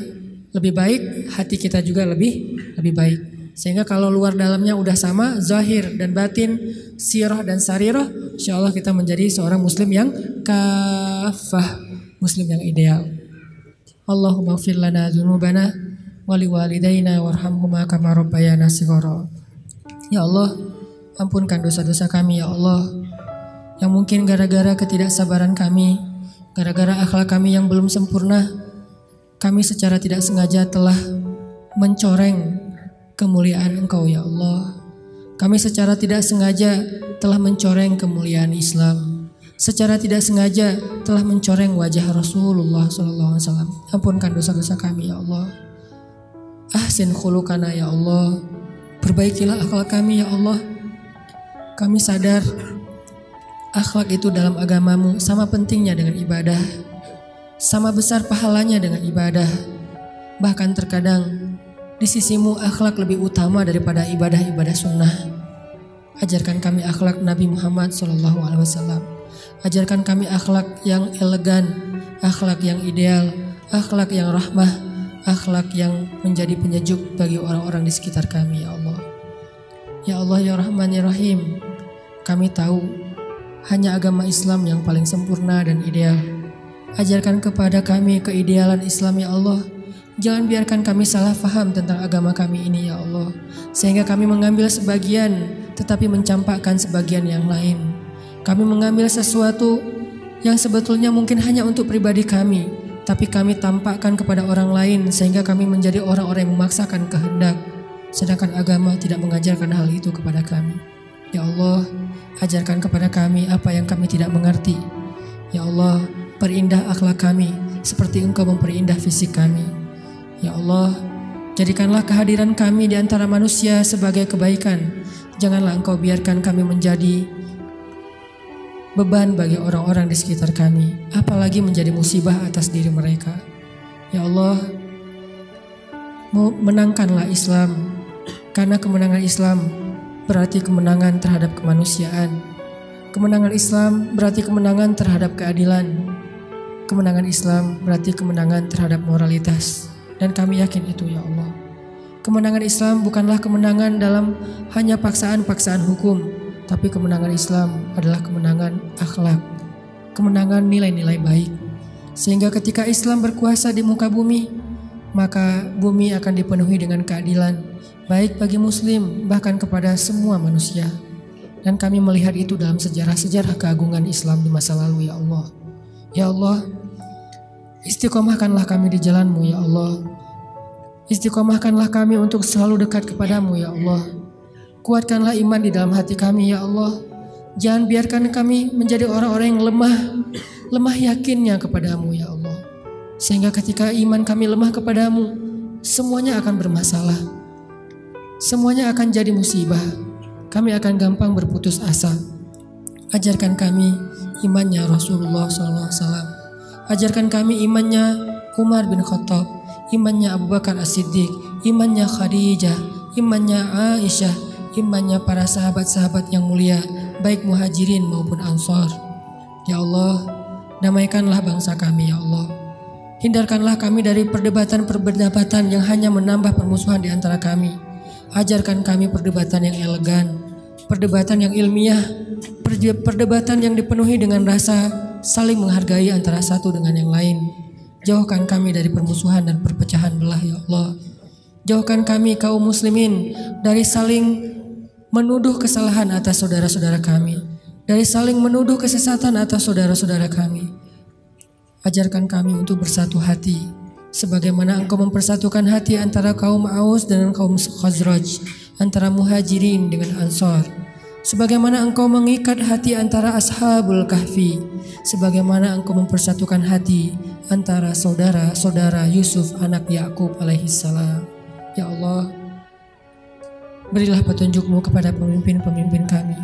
lebih baik, hati kita juga lebih baik. Sehingga kalau luar dalamnya udah sama, zahir dan batin, sirah dan sarirah, insya Allah kita menjadi seorang muslim yang kafah, muslim yang ideal. Allahumma ighfir lana dzunubana wa liwalidayna warhamhuma kama rabbayana shighara. Ya Allah, ampunkan dosa-dosa kami ya Allah. Yang mungkin gara-gara ketidaksabaran kami, gara-gara akhlak kami yang belum sempurna, kami secara tidak sengaja telah mencoreng kemuliaan Engkau ya Allah. Kami secara tidak sengaja telah mencoreng kemuliaan Islam. Secara tidak sengaja telah mencoreng wajah Rasulullah SAW. Ampunkan dosa-dosa kami ya Allah. Ahsin khuluqana ya Allah. Perbaikilah akhlak kami ya Allah. Kami sadar akhlak itu dalam agamamu sama pentingnya dengan ibadah. Sama besar pahalanya dengan ibadah. Bahkan terkadang di sisimu akhlak lebih utama daripada ibadah-ibadah sunnah. Ajarkan kami akhlak Nabi Muhammad SAW. Ajarkan kami akhlak yang elegan, akhlak yang ideal, akhlak yang rahmah, akhlak yang menjadi penyejuk bagi orang-orang di sekitar kami ya Allah. Ya Allah ya Rahman ya Rahim. Kami tahu hanya agama Islam yang paling sempurna dan ideal. Ajarkan kepada kami keidealan Islam ya Allah. Jangan biarkan kami salah faham tentang agama kami ini ya Allah. Sehingga kami mengambil sebagian tetapi mencampakkan sebagian yang lain. Kami mengambil sesuatu yang sebetulnya mungkin hanya untuk pribadi kami, tapi kami tampakkan kepada orang lain sehingga kami menjadi orang-orang yang memaksakan kehendak. Sedangkan agama tidak mengajarkan hal itu kepada kami. Ya Allah, ajarkan kepada kami apa yang kami tidak mengerti. Ya Allah, perindah akhlak kami seperti Engkau memperindah fisik kami. Ya Allah, jadikanlah kehadiran kami di antara manusia sebagai kebaikan. Janganlah Engkau biarkan kami menjadi beban bagi orang-orang di sekitar kami, apalagi menjadi musibah atas diri mereka. Ya Allah, menangkanlah Islam, karena kemenangan Islam berarti kemenangan terhadap kemanusiaan. Kemenangan Islam berarti kemenangan terhadap keadilan. Kemenangan Islam berarti kemenangan terhadap moralitas. Dan kami yakin itu ya Allah. Kemenangan Islam bukanlah kemenangan dalam hanya paksaan-paksaan hukum, tapi kemenangan Islam adalah kemenangan akhlak, kemenangan nilai-nilai baik. Sehingga ketika Islam berkuasa di muka bumi, maka bumi akan dipenuhi dengan keadilan, baik bagi muslim bahkan kepada semua manusia. Dan kami melihat itu dalam sejarah-sejarah keagungan Islam di masa lalu ya Allah. Ya Allah, istiqomahkanlah kami di jalan-Mu ya Allah. Istiqomahkanlah kami untuk selalu dekat kepadamu ya Allah. Kuatkanlah iman di dalam hati kami ya Allah. Jangan biarkan kami menjadi orang-orang yang lemah yakinnya kepadamu ya Allah. Sehingga ketika iman kami lemah kepadamu, semuanya akan bermasalah. Semuanya akan jadi musibah. Kami akan gampang berputus asa. Ajarkan kami imannya Rasulullah SAW. Ajarkan kami imannya Umar bin Khattab, imannya Abu Bakar As-Siddiq, imannya Khadijah, imannya Aisyah, imannya para sahabat-sahabat yang mulia, baik muhajirin maupun ansar. Ya Allah, damaikanlah bangsa kami ya Allah. Hindarkanlah kami dari perdebatan-perdebatan yang hanya menambah permusuhan di antara kami. Ajarkan kami perdebatan yang elegan, perdebatan yang ilmiah, perdebatan yang dipenuhi dengan rasa saling menghargai antara satu dengan yang lain. Jauhkan kami dari permusuhan dan perpecahan belah ya Allah. Jauhkan kami kaum muslimin dari saling menuduh kesalahan atas saudara-saudara kami, dari saling menuduh kesesatan atas saudara-saudara kami. Ajarkan kami untuk bersatu hati, sebagaimana Engkau mempersatukan hati antara kaum Aus dengan kaum Khazraj, antara Muhajirin dengan Ansar. Sebagaimana Engkau mengikat hati antara Ashabul Kahfi, sebagaimana Engkau mempersatukan hati antara saudara-saudara Yusuf anak Yakub alaihissalam. Ya Allah, berilah petunjuk-Mu kepada pemimpin-pemimpin kami,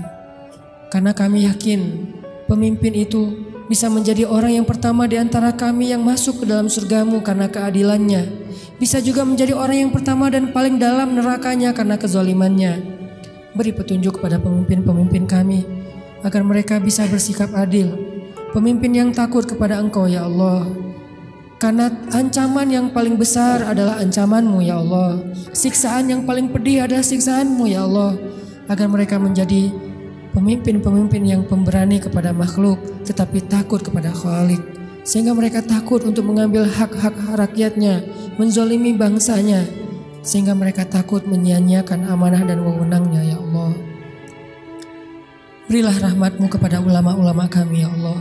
karena kami yakin pemimpin itu bisa menjadi orang yang pertama di antara kami yang masuk ke dalam surga-Mu karena keadilannya, bisa juga menjadi orang yang pertama dan paling dalam nerakanya karena kezalimannya. Beri petunjuk kepada pemimpin-pemimpin kami agar mereka bisa bersikap adil, pemimpin yang takut kepada Engkau ya Allah, karena ancaman yang paling besar adalah ancaman-Mu ya Allah, siksaan yang paling pedih adalah siksaan-Mu ya Allah, agar mereka menjadi pemimpin-pemimpin yang pemberani kepada makhluk tetapi takut kepada Khalik, sehingga mereka takut untuk mengambil hak-hak rakyatnya, menzolimi bangsanya, sehingga mereka takut menyia-nyiakan amanah dan wewenangnya ya Allah. Berilah rahmat-Mu kepada ulama-ulama kami ya Allah.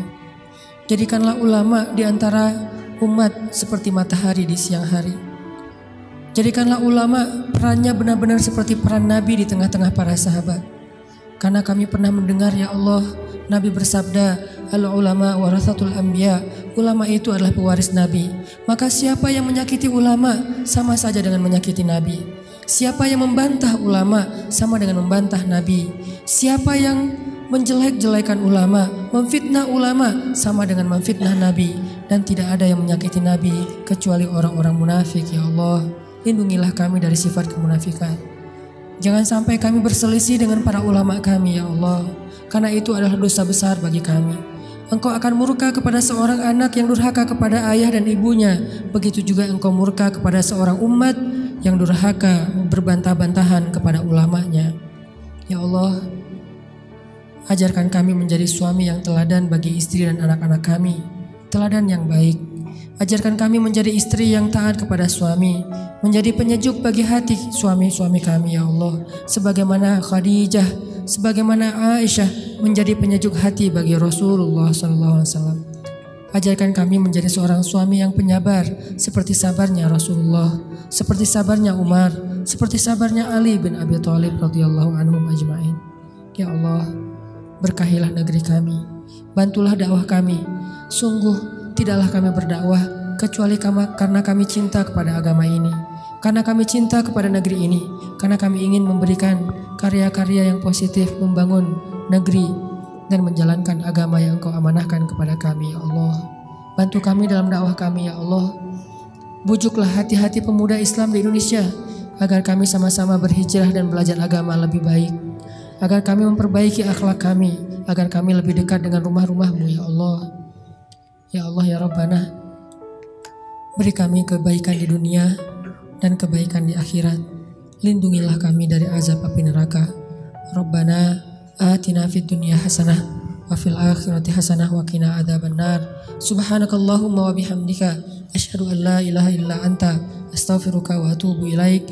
Jadikanlah ulama di antara umat seperti matahari di siang hari. Jadikanlah ulama perannya benar-benar seperti peran Nabi di tengah-tengah para sahabat. Karena kami pernah mendengar ya Allah, Nabi bersabda, al-ulama warathatul anbiya, ulama itu adalah pewaris Nabi. Maka siapa yang menyakiti ulama sama saja dengan menyakiti Nabi. Siapa yang membantah ulama sama dengan membantah Nabi. Siapa yang menjelek-jelekan ulama, memfitnah ulama sama dengan memfitnah Nabi. Dan tidak ada yang menyakiti Nabi kecuali orang-orang munafik ya Allah. Lindungilah kami dari sifat kemunafikan. Jangan sampai kami berselisih dengan para ulama kami ya Allah, karena itu adalah dosa besar bagi kami. Engkau akan murka kepada seorang anak yang durhaka kepada ayah dan ibunya. Begitu juga Engkau murka kepada seorang umat yang durhaka berbantah-bantahan kepada ulamanya. Ya Allah, ajarkan kami menjadi suami yang teladan bagi istri dan anak-anak kami, teladan yang baik. Ajarkan kami menjadi istri yang taat kepada suami, menjadi penyejuk bagi hati suami-suami kami ya Allah, sebagaimana Khadijah, sebagaimana Aisyah menjadi penyejuk hati bagi Rasulullah SAW. Ajarkan kami menjadi seorang suami yang penyabar, seperti sabarnya Rasulullah, seperti sabarnya Umar, seperti sabarnya Ali bin Abi Thalib radhiyallahu anhum ajma'in. Ya Allah, berkahilah negeri kami, bantulah dakwah kami. Sungguh tidaklah kami berdakwah kecuali karena kami cinta kepada agama ini, karena kami cinta kepada negeri ini, karena kami ingin memberikan karya-karya yang positif, membangun negeri dan menjalankan agama yang Engkau amanahkan kepada kami ya Allah. Bantu kami dalam dakwah kami ya Allah. Bujuklah hati-hati pemuda Islam di Indonesia agar kami sama-sama berhijrah dan belajar agama lebih baik, agar kami memperbaiki akhlak kami, agar kami lebih dekat dengan rumah-rumah-Mu ya Allah. Ya Allah ya Rabbana, beri kami kebaikan di dunia dan kebaikan di akhirat. Lindungilah kami dari azab api neraka. Rabbana atina fid dunya hasanah wa fil akhirati hasanah wa qina adzabannar. Subhanakallahumma wa bihamdika asyhadu an la ilaha illa anta astaghfiruka wa atubu ilaik.